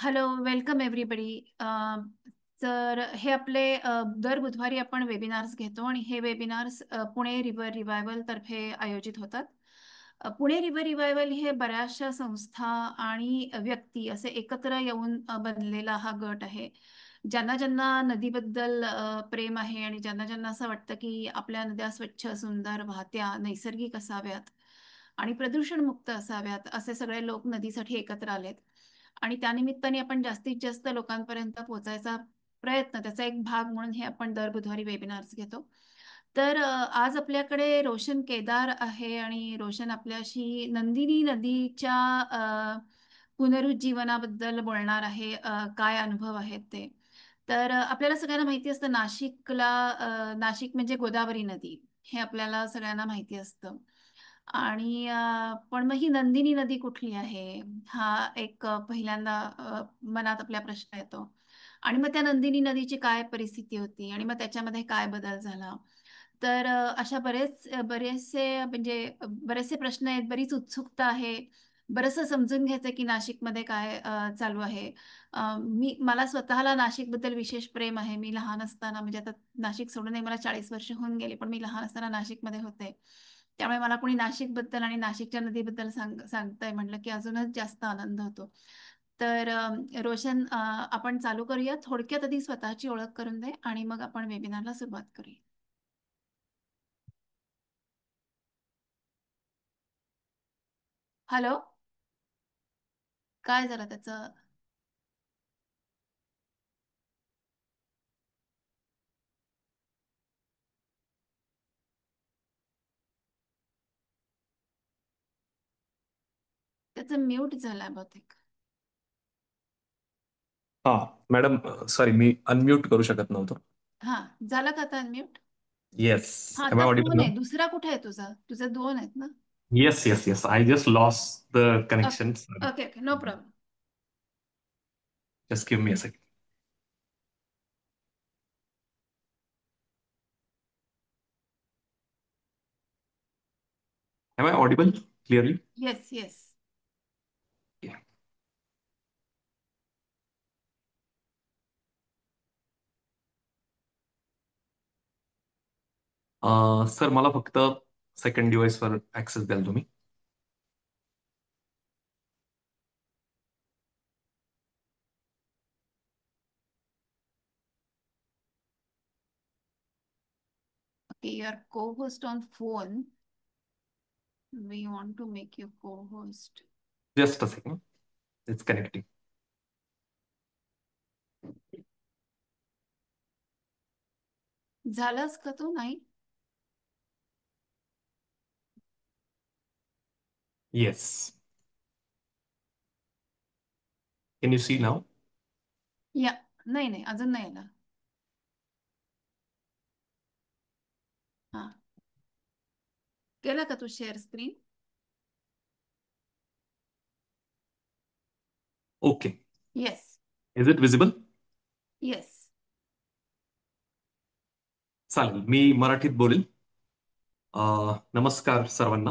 Hello, welcome everybody. तर हे आपले दर बुधवारी आपण वेबिनार्स घेतो आणि हे वेबिनार्स पुणे रिव्हर रिवायवल तर्फे आयोजित होतात. पुणे रिव्हर रिवायवल हे बऱ्याचशा संस्था आणि व्यक्ती असे एकत्र येऊन बनलेला हा गट आहे. ज्यांना ज्यांना नदीबद्दल प्रेम आहे आणि ज्यांना ज्यांना असं वाटतं की आपल्या नद्या स्वच्छ, सुंदर, वाहत्या, नैसर्गिक असाव्यात आणि प्रदूषणमुक्त असाव्यात, असे सगळे लोक नदीसाठी एकत्र आलेत. आणि त्यानिमित्ताने आपण जास्तीत जास्त लोकांपर्यंत पोहोचायचा प्रयत्न, त्याचा एक भाग म्हणून हे आपण दर बुधवारी वेबिनार्स घेतो. तर आज आपल्याकडे रोशन केदार आहे आणि रोशन आपल्याशी नंदिनी नदीच्या पुनरुज्जीवनाबद्दल बोलणार आहे. काय अनुभव आहेत ते. तर आपल्याला सगळ्यांना माहिती असतं नाशिक म्हणजे गोदावरी नदी, हे आपल्याला सगळ्यांना माहिती असतं. आणि पण मग ही नंदिनी नदी कुठली आहे, हा एक पहिल्यांदा मनात आपल्या प्रश्न येतो. आणि मग त्या नंदिनी नदीची काय परिस्थिती होती आणि मग त्याच्यामध्ये काय बदल झाला. तर अशा बरेचसे म्हणजे बरेचसे प्रश्न आहेत, बरीच उत्सुकता आहे. बरंचसं समजून घ्यायचं की नाशिकमध्ये काय चालू आहे. मला स्वतःला नाशिकबद्दल विशेष प्रेम आहे. मी लहान असताना, म्हणजे आता नाशिक सोडूनही मला 40 वर्ष होऊन गेली, पण मी लहान असताना नाशिकमध्ये होते. त्यामुळे मला कोणी नाशिकबद्दल आणि नाशिकच्या नदीबद्दल सांगताय म्हटलं की अजूनच जास्त आनंद होतो. तर रोशन, आपण चालू करूया. थोडक्यात आधी स्वतःची ओळख करून दे आणि मग आपण वेबिनारला सुरुवात करूया. हॅलो. काय झालं त्याचं? त्याचं म्यूट झालंय बहुतेक. हा मॅडम, सॉरी, मी अनम्यूट करू शकत नव्हतो. हा, झालं का आता म्यूट? येस. हा, एम आता आय ऑडिबल फोन आहे नाउ? दुसरा कुठे आहे तुझा? तुझे दोन आहेत ना? Yes, yes, yes. I just lost the okay, connection. Sorry. Okay, okay, no problem. Just give me a second. Am I audible clearly? Yes, yes. Sir, मला फक्त सेकंड डिव्हाइसवर ऍक्सेस द्याल तुम्ही? Okay, your co host on phone. We want to make you co host. Just a second. It's connecting. झालंच का तू? नाही. Yes. Can you see नाव? या, नाही नाही, अजून नाही आला. हा, केला का तू share screen? Okay. Yes. Is it visible? Yes. चालेल, मी मराठीत बोलेल. नमस्कार सर्वांना.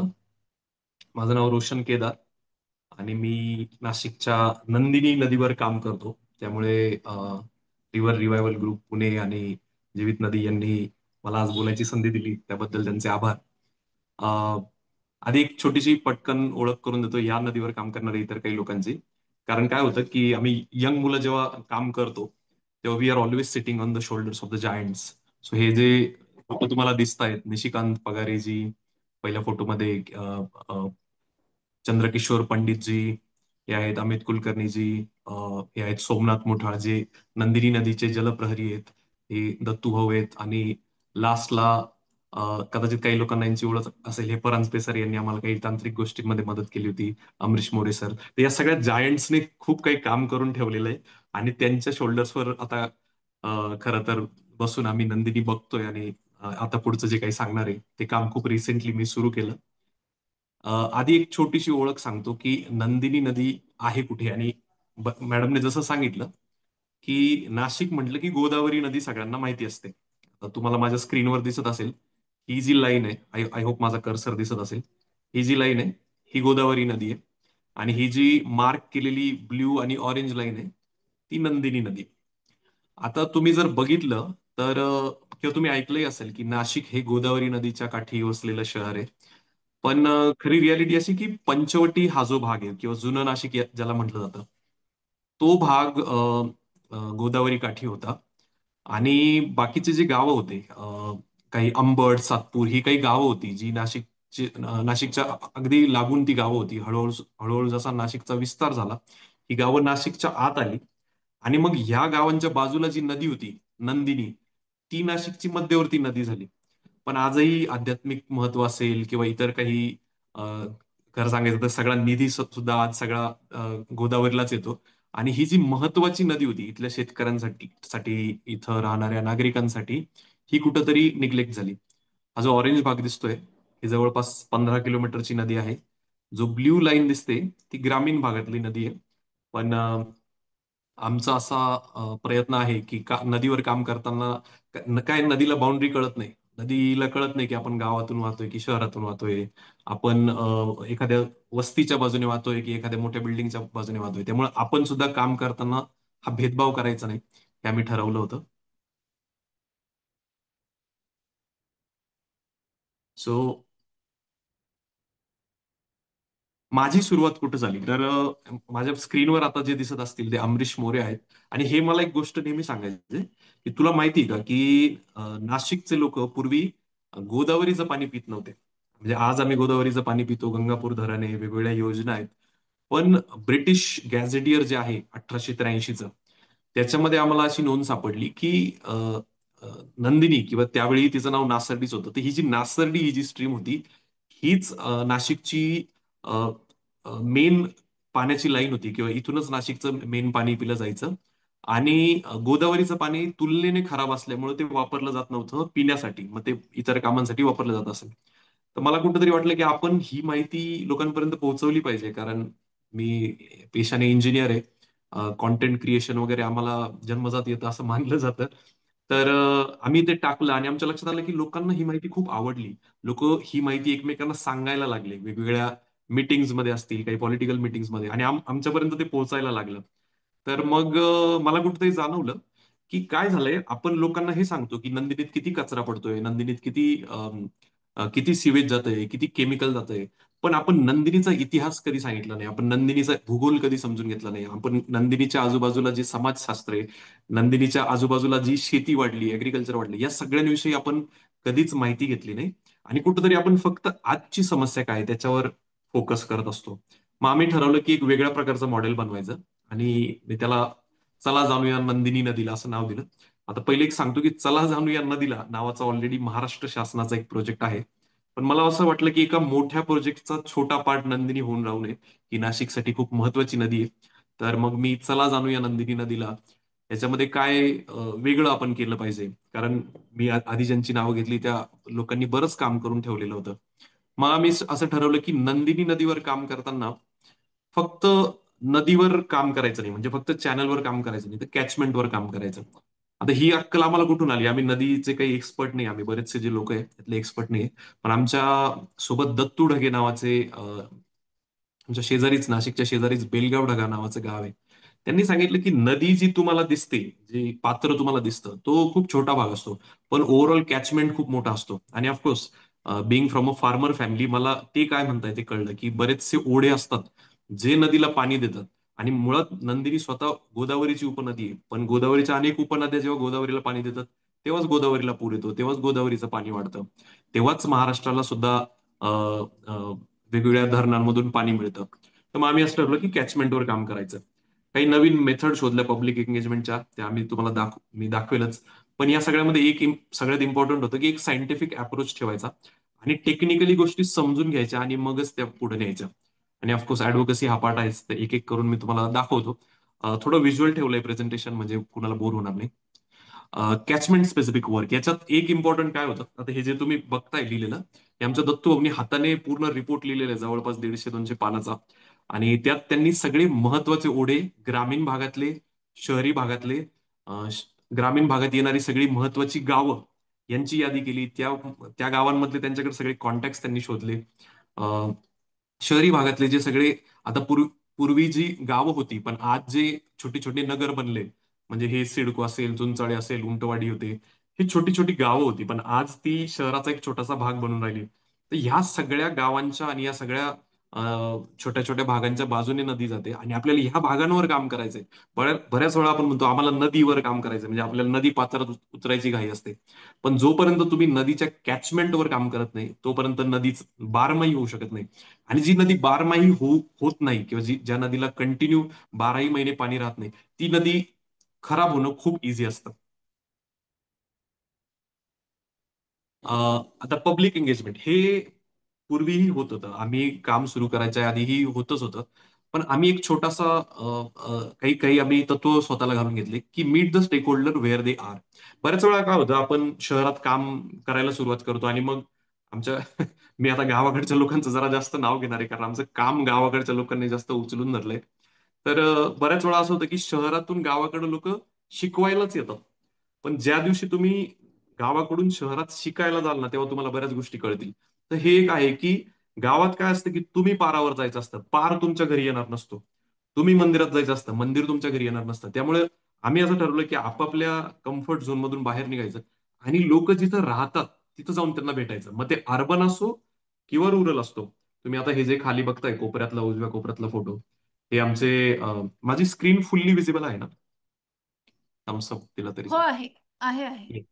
माझं नाव रोशन केदार आणि मी नाशिकच्या नंदिनी नदीवर काम करतो. त्यामुळे रिव्हर रिवायवल ग्रुप पुणे आणि जीवित नदी यांनी मला आज बोलायची संधी दिली, त्याबद्दल त्यांचे आभार. अ, आधी एक छोटीशी पटकन ओळख करून देतो या नदीवर काम करणाऱ्या इतर काही लोकांची. कारण काय होतं की आम्ही यंग मुलं जेव्हा काम करतो तेव्हा we are always sitting on the shoulders of the giants. So हे जे फोटो तुम्हाला दिसत आहेत, निशिकांत पगारेजी पहिल्या फोटोमध्ये, चंद्रकिशोर पंडितजी, हे आहेत अमित कुलकर्णीजी, हे आहेत सोमनाथ मुठाळ, जे नंदिनी नदीचे जलप्रहरी आहेत. हे दत्तू भाऊ आहेत. आणि लास्टला कदाचित काही लोकांना यांची ओळख असेल, हे परांजपे सर, यांनी आम्हाला काही तांत्रिक गोष्टींमध्ये मदत केली होती. अमरीश मोरे सर. तर या सगळ्या जायंट्सने खूप काही काम करून ठेवलेलं आहे आणि त्यांच्या शोल्डर्सवर आता खरं तर बसून आम्ही नंदिनी बघतोय. आणि आता पुढचं जे काही सांगणार आहे ते काम खूप रिसेंटली मी सुरू केलं. आधी एक छोटीशी ओळख सांगतो की नंदिनी नदी आहे कुठे. आणि मॅडमने जसं सांगितलं की नाशिक म्हटलं की गोदावरी नदी सगळ्यांना माहिती असते. आता तुम्हाला माझ्या स्क्रीनवर दिसत असेल, ही जी लाईन आहे, आय आय होप माझा कर्सर दिसत असेल, ही जी लाईन आहे ही गोदावरी नदी आहे. आणि ही जी मार्क केलेली ब्ल्यू आणि ऑरेंज लाईन आहे ती नंदिनी नदी. आता तुम्ही जर बघितलं तर किंवा तुम्ही ऐकलंही असेल की नाशिक हे गोदावरी नदीच्या काठी वसलेलं शहर आहे. पण खरी रियालिटी अशी की पंचवटी हा जो भाग आहे किंवा जुनं नाशिक ज्याला म्हटलं जातं, तो भाग गोदावरी काठी होता. आणि बाकीचे जे गावं होते, काही अंबड, सातपूर ही काही गावं होती जी नाशिकच्या अगदी लागून ती गावं होती. हळूहळू हळूहळू जसा नाशिकचा विस्तार झाला, ही गावं नाशिकच्या आत आली. आणि मग ह्या गावांच्या बाजूला जी नदी होती, नंदिनी, ती नाशिकची मध्यवर्ती नदी झाली. पण आजही आध्यात्मिक महत्व असेल किंवा इतर काही, खरं सांगायचं तर सगळा निधी सुद्धा आज सगळा गोदावरीलाच येतो. आणि ही जी महत्वाची नदी होती इथल्या शेतकऱ्यांसाठी, इथं राहणाऱ्या नागरिकांसाठी, ही कुठंतरी निग्लेक्ट झाली. हा जो ऑरेंज भाग दिसतोय, ही जवळपास 15 किलोमीटरची नदी आहे. जो ब्ल्यू लाईन दिसते, ती ग्रामीण भागातली नदी आहे. पण आमचा असा प्रयत्न आहे की नदीवर काम करताना काय नदीला बाउंड्री कळत नाही. नदीला कळत नाही की आपण गावातून वाहतोय की शहरातून वाहतोय. आपण एखाद्या वस्तीच्या बाजूने वाहतोय की एखाद्या मोठ्या बिल्डिंगच्या बाजूने वाहतोय. त्यामुळे आपण सुद्धा काम करताना हा भेदभाव करायचा नाही, हे आम्ही ठरवलं होतं. सो माझी सुरुवात कुठं झाली तर माझ्या स्क्रीनवर आता जे दिसत असतील ते अमरीश मोरे आहेत. आणि हे मला एक गोष्ट नेहमी सांगायचे की तुला माहिती का की नाशिकचे लोक पूर्वी गोदावरीचं पाणी पित नव्हते. म्हणजे आज आम्ही गोदावरीचं पाणी पितो, गंगापूर धरण आहे, वेगवेगळ्या योजना आहेत. पण ब्रिटिश गॅझेटियर जे आहे 1883चं, त्याच्यामध्ये आम्हाला अशी नोंद सापडली की अ, अ, नंदिनी किंवा त्यावेळी तिचं नाव नासर्डीच होतं, तर ही जी नासर्डी ही जी स्ट्रीम होती, हीच नाशिकची मेन पाण्याची लाईन होती किंवा इथूनच नाशिकचं मेन पाणी पिलं जायचं. आणि गोदावरीचं पाणी तुलनेने खराब असल्यामुळे ते वापरलं जात नव्हतं पिण्यासाठी, मग ते इतर कामांसाठी वापरलं जात असेल. तर मला कुठेतरी वाटलं की आपण ही माहिती लोकांपर्यंत पोहोचवली पाहिजे, कारण मी पेशाने इंजिनियर आहे. कॉन्टेंट क्रिएशन वगैरे आम्हाला जन्मजात येतं असं मानलं जातं. तर आम्ही ते टाकलं आणि आमच्या लक्षात आलं की लोकांना ही माहिती खूप आवडली. लोक ही माहिती एकमेकांना सांगायला लागले, वेगवेगळ्या मीटिंग्समध्ये असतील, काही पॉलिटिकल मीटिंग्समध्ये, आणि आमच्यापर्यंत ते पोहोचायला लागलं. तर मग मला कुठेतरी जाणवलं की काय झालंय, आपण लोकांना हे सांगतो की नंदिनीत किती कचरा पडतोय, नंदिनीत किती सिवेज जातंय, किती केमिकल जातंय. पण आपण नंदिनीचा इतिहास कधी सांगितला नाही, आपण नंदिनीचा भूगोल कधी समजून घेतला नाही, आपण नंदिनीच्या आजूबाजूला जे समाजशास्त्र आहे, नंदिनीच्या आजूबाजूला जी शेती वाढली, अग्रिकल्चर वाढली, या सगळ्यांविषयी आपण कधीच माहिती घेतली नाही. आणि कुठेतरी आपण फक्त आजची समस्या काय आहे त्याच्यावर फोकस करत असतो. मग आम्ही ठरवलं की एक वेगळ्या प्रकारचं मॉडेल बनवायचं. आणि मी त्याला चला जाणूया नंदिनी नदीला असं नाव दिलं. आता पहिले एक सांगतो की चला जाणूया नदीला नावाचा ऑलरेडी महाराष्ट्र शासनाचा एक प्रोजेक्ट आहे. पण मला असं वाटलं की एका मोठ्या प्रोजेक्टचा छोटा पार्ट नंदिनी होऊन राहू नये. ही नाशिकसाठी खूप महत्वाची नदी आहे. तर मग मी चला जाणूया नंदिनी नदीला, याच्यामध्ये काय वेगळं आपण केलं पाहिजे. कारण मी आधी ज्यांची नावं घेतली त्या लोकांनी बरंच काम करून ठेवलेलं होतं. मग आम्ही असं ठरवलं की नंदिनी नदीवर काम करताना फक्त नदीवर काम करायचं नाही, म्हणजे फक्त चॅनलवर काम करायचं नाही, तर कॅचमेंटवर काम करायचं. आता ही अक्कल आम्हाला कुठून आली? आम्ही नदीचे काही एक्सपर्ट नाही, आम्ही बरेचसे जे लोक आहेत त्यातले एक्सपर्ट नाही. पण आमच्या सोबत दत्तू ढगे नावाचे, आमच्या शेजारीच, नाशिकच्या शेजारीच बेलगाव ढगा नावाचं गाव आहे. त्यांनी सांगितलं की नदी जी तुम्हाला दिसते, जी पात्र तुम्हाला दिसतं, तो खूप छोटा भाग असतो. पण ओव्हरऑल कॅचमेंट खूप मोठा असतो. आणि of course being from a farmer family, मला ते काय म्हणताय ते कळलं की बरेचसे ओढे असतात जे नदीला पाणी देतात. आणि मुळात नंदिनी स्वतः गोदावरीची उपनदी आहे, पण गोदावरीच्या अनेक उपनद्या जेव्हा गोदावरीला पाणी देतात, तेव्हाच गोदावरीला पूर येतो, तेव्हाच गोदावरीचं पाणी वाढतं, तेव्हाच महाराष्ट्राला सुद्धा वेगवेगळ्या धरणांमधून पाणी मिळतं. तर मग आम्ही असं ठरवलं की कॅचमेंटवर काम करायचं. काही नवीन मेथड शोधल्या पब्लिक एंगेजमेंटच्या, त्या आम्ही तुम्हाला मी दाखवेलच. पण या सगळ्यामध्ये सगळ्यात इम्पॉर्टंट होतं की एक सायंटिफिक अप्रोच ठेवायचा आणि टेक्निकली गोष्टी समजून घ्यायच्या आणि मगच त्या पुढे न्यायच्या. आणि ऑफकोर्स ऍडव्होकसी हा पार्ट आहेच, तर एक एक करून मी तुम्हाला दाखवतो. थोडं व्हिज्युअल ठेवलंय प्रेझेंटेशन, म्हणजे कुणाला बोर होणार नाही. कॅचमेंट स्पेसिफिक वर्क याच्यात एक इम्पॉर्टंट काय होतं, आता हे जे तुम्ही बघताय लिहिलेलं, हे आमच्या दत्तू भाऊनी हाताने पूर्ण रिपोर्ट लिहिलेला आहे, जवळपास 150-200 पानाचा. आणि त्यात त्यांनी सगळे महत्वाचे ओढे, ग्रामीण भागातले, शहरी भागातले, ग्रामीण भागात येणारी सगळी महत्वाची गावं यांची यादी केली. त्या त्या गावांमधले त्यांच्याकडे सगळे कॉन्टॅक्ट त्यांनी शोधले. शहरी भागातले जे सगळे, आता पूर्वी जी गावं होती, पण आज जे छोटी छोटी नगर बनले, म्हणजे हे सिडको असेल, जुनचाळे असेल, उंटवाडी होते, ही छोटी छोटी गावं होती, पण आज ती शहराचा एक छोटासा भाग बनून राहिली. तर ह्या सगळ्या गावांच्या आणि या सगळ्या छोट्या छोट्या भागांच्या बाजूने नदी जाते आणि आपल्याला ह्या भागांवर काम करायचंय. बऱ्याच वेळा आपण म्हणतो आम्हाला नदीवर काम करायचं, म्हणजे आपल्याला नदी पात्रात उतरायची घाई असते. पण जोपर्यंत तुम्ही नदीच्या कॅचमेंटवर काम करत नाही, तोपर्यंत नदीच बारमाही होऊ शकत नाही. आणि जी नदी बारमाही होत नाही, किंवा ज्या नदीला कंटिन्यू 12ही महिने पाणी राहत नाही, ती नदी खराब होणं खूप इझी असतं. आता पब्लिक एंगेजमेंट हे पूर्वीही होत होतं. आम्ही काम सुरू करायच्या आधीही होतच होतं. पण आम्ही एक छोटासा काही काही आम्ही तत्व स्वतःला घालून घेतले, की meet the stakeholder where they are. बऱ्याच वेळा काय होतं, आपण शहरात काम करायला सुरुवात करतो आणि मग आमच्या मी आता गावाकडच्या लोकांचं जरा जास्त नाव घेणार आहे, कारण आमचं काम गावाकडच्या लोकांनी जास्त उचलून धरलंय. तर बऱ्याच वेळा असं होतं की शहरातून गावाकडे लोक शिकवायलाच येतात. पण ज्या दिवशी तुम्ही गावाकडून शहरात शिकायला जाल ना, तेव्हा तुम्हाला बऱ्याच गोष्टी कळतील. तर हे एक आहे की गावात काय असतं की तुम्ही पारावर जायचं असतं, पार तुमच्या घरी येणार नसतो. तुम्ही मंदिरात जायचं असतं, मंदिर तुमच्या घरी येणार नसतं. त्यामुळे आम्ही असं ठरवलं की आपापल्या कम्फर्ट झोन मधून बाहेर निघायचं आणि लोक जिथं राहतात तिथं जाऊन त्यांना भेटायचं. मग ते अर्बन असो किंवा रुरल असतो. तुम्ही आता हे जे खाली बघताय कोपऱ्यातला, उजव्या कोपऱ्यातला फोटो, हे आमचे माझी स्क्रीन फुल्ली विजिबल आहे ना? थम्सअप दिला तरी हो, चालेल. आहे. आहे, आहे.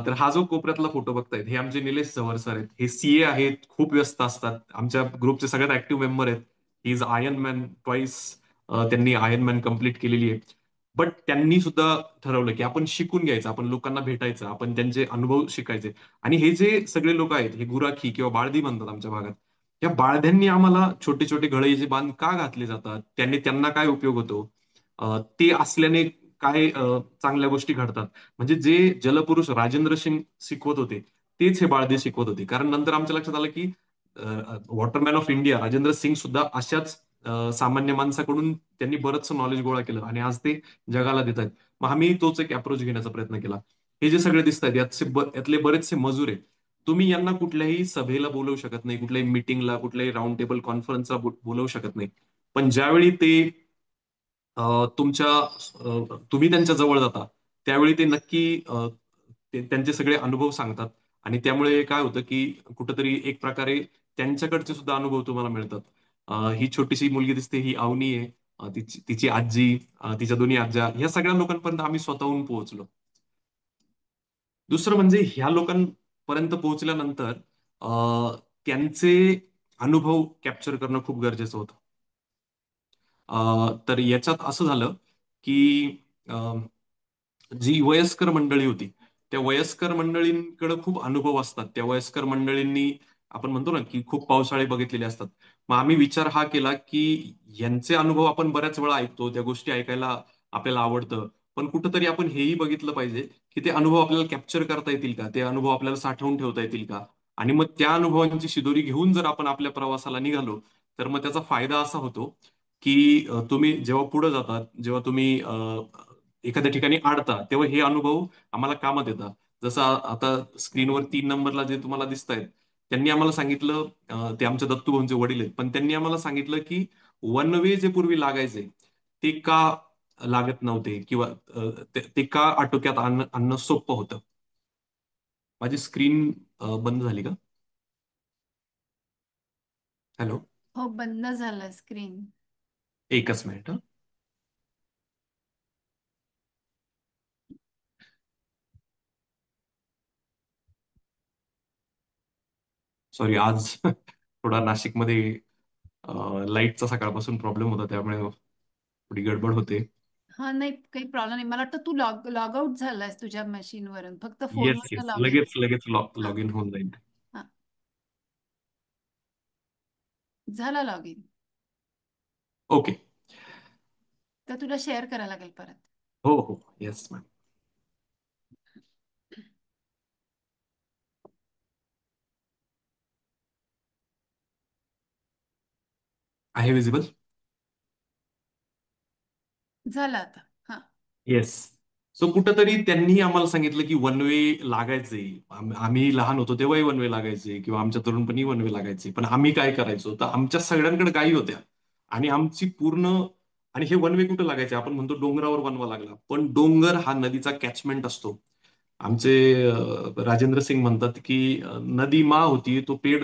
तर हा जो कोपऱ्यातला फोटो बघतायत, हे आमचे निलेश जवळ सर आहेत. हे सीए आहेत, खूप व्यस्त असतात. आमच्या ग्रुपचे सगळ्यात ऍक्टिव्ह मेंबर आहेत. He is iron man twice. त्यांनी आयर्न मॅन कम्प्लीट केलेली आहे. बट त्यांनी सुद्धा ठरवलं की आपण शिकून घ्यायचं, आपण लोकांना भेटायचं, आपण त्यांचे अनुभव शिकायचे. आणि हे जे सगळे लोक आहेत, हे गुराखी किंवा बाळदी म्हणतात आमच्या भागात, या बाळद्यांनी आम्हाला छोटे छोटे जे बांध का घातले जातात, त्यांना काय उपयोग होतो, ते असल्याने काय चांगल्या गोष्टी घडतात. म्हणजे जे जलपुरुष राजेंद्र सिंग शिकवत होते, तेच हे बाळदे शिकवत होते. कारण नंतर आमच्या लक्षात आलं की waterman of India Rajendra Singh सुद्धा अशाच सामान्य माणसाकडून त्यांनी बरंचसं नॉलेज गोळा केलं आणि आज ते जगाला देत आहेत. मग आम्ही तोच एक अप्रोच घेण्याचा प्रयत्न केला. हे जे सगळे दिसत आहेत, यातले बरेचसे मजूर आहेत. तुम्ही यांना कुठल्याही सभेला बोलवू शकत नाही, कुठल्याही मिटिंगला, कुठल्याही राऊंड टेबल कॉन्फरन्सला बोलवू शकत नाही. पण ज्यावेळी ते तुम्ही त्यांच्या जवळ जाता, त्यावेळी ते नक्की त्यांचे सगळे अनुभव सांगतात. आणि त्यामुळे काय होतं की कुठंतरी एक प्रकारे त्यांच्याकडचे सुद्धा अनुभव तुम्हाला मिळतात. ही छोटीशी मुलगी दिसते, ही अवनी आहे. तिची आजी, तिच्या दोन्ही आज्या, ह्या सगळ्या लोकांपर्यंत आम्ही स्वतःहून पोहोचलो. दुसरं म्हणजे ह्या लोकांपर्यंत पोहोचल्यानंतर त्यांचे अनुभव कॅप्चर करणं खूप गरजेचं होतं. तर याच्यात असं झालं की जी वयस्कर मंडळी होती, त्या वयस्कर मंडळींकडे खूप अनुभव असतात. त्या वयस्कर मंडळींनी, आपण म्हणतो ना की खूप पावसाळे बघितलेले असतात. मग आम्ही विचार हा केला की यांचे अनुभव आपण बऱ्याच वेळा ऐकतो, त्या गोष्टी ऐकायला आपल्याला आवडतं. पण कुठंतरी आपण हेही बघितलं पाहिजे की ते अनुभव आपल्याला कॅप्चर करता येतील का, ते अनुभव आपल्याला साठवून ठेवता येतील का. आणि मग त्या अनुभवांची शिदोरी घेऊन जर आपण आपल्या प्रवासाला निघालो, तर मग त्याचा फायदा असा होतो की तुम्ही जेव्हा पुढे जातात, जेव्हा तुम्ही एखाद्या ठिकाणी अडता, तेव्हा हे अनुभव आम्हाला कामात येतात. जसं आता स्क्रीनवर 3 नंबरला जे तुम्हाला दिसत आहेत, त्यांनी आम्हाला सांगितलं, ते आमच्या दत्तूभाऊंचे वडील आहेत, पण त्यांनी आम्हाला सांगितलं की वन वे जे पूर्वी लागायचे, ते का लागत नव्हते, किंवा ते का आटोक्यात आणणं सोपं होतं. माझी स्क्रीन बंद झाली का? हॅलो. हो, बंद झालं स्क्रीन. एकच मिनिट. सॉरी, आज थोडा नाशिकमध्ये लाईटचा सकाळपासून प्रॉब्लेम होता, त्यामुळे थोडी गडबड होते. हा, नाही, काही प्रॉब्लेम नाही. मला वाटतं तू लॉग आउट झालायस तुझ्या मशीनवरून, फक्त येस, फोनवरून येस, लॉग इन. लगेच लगेच हा. लॉग इन होऊन जाईल. हा, झाला लॉग इन. ओके. तर तुला शेअर करायला लागेल परत. हो, हो, येस मॅम. आहे विजिबल. झालं आता. हा. येस. सो कुठंतरी त्यांनी आम्हाला सांगितलं की वन वे लागायचे. आम्ही लहान होतो तेव्हाही वन वे लागायचे, किंवा आमच्या तरुणपणी वन वे लागायचे. पण आम्ही काय करायचो, तर आमच्या सगळ्यांकडे गायी होत्या. आणि आमची पूर्ण, आणि हे वन वे कुठं लागायचे, आपण म्हणतो डोंगरावर वनवा लागला, पण डोंगर हा नदीचा कॅचमेंट असतो. आमचे राजेंद्र सिंग म्हणतात की नदी माँ होती तो पेड़,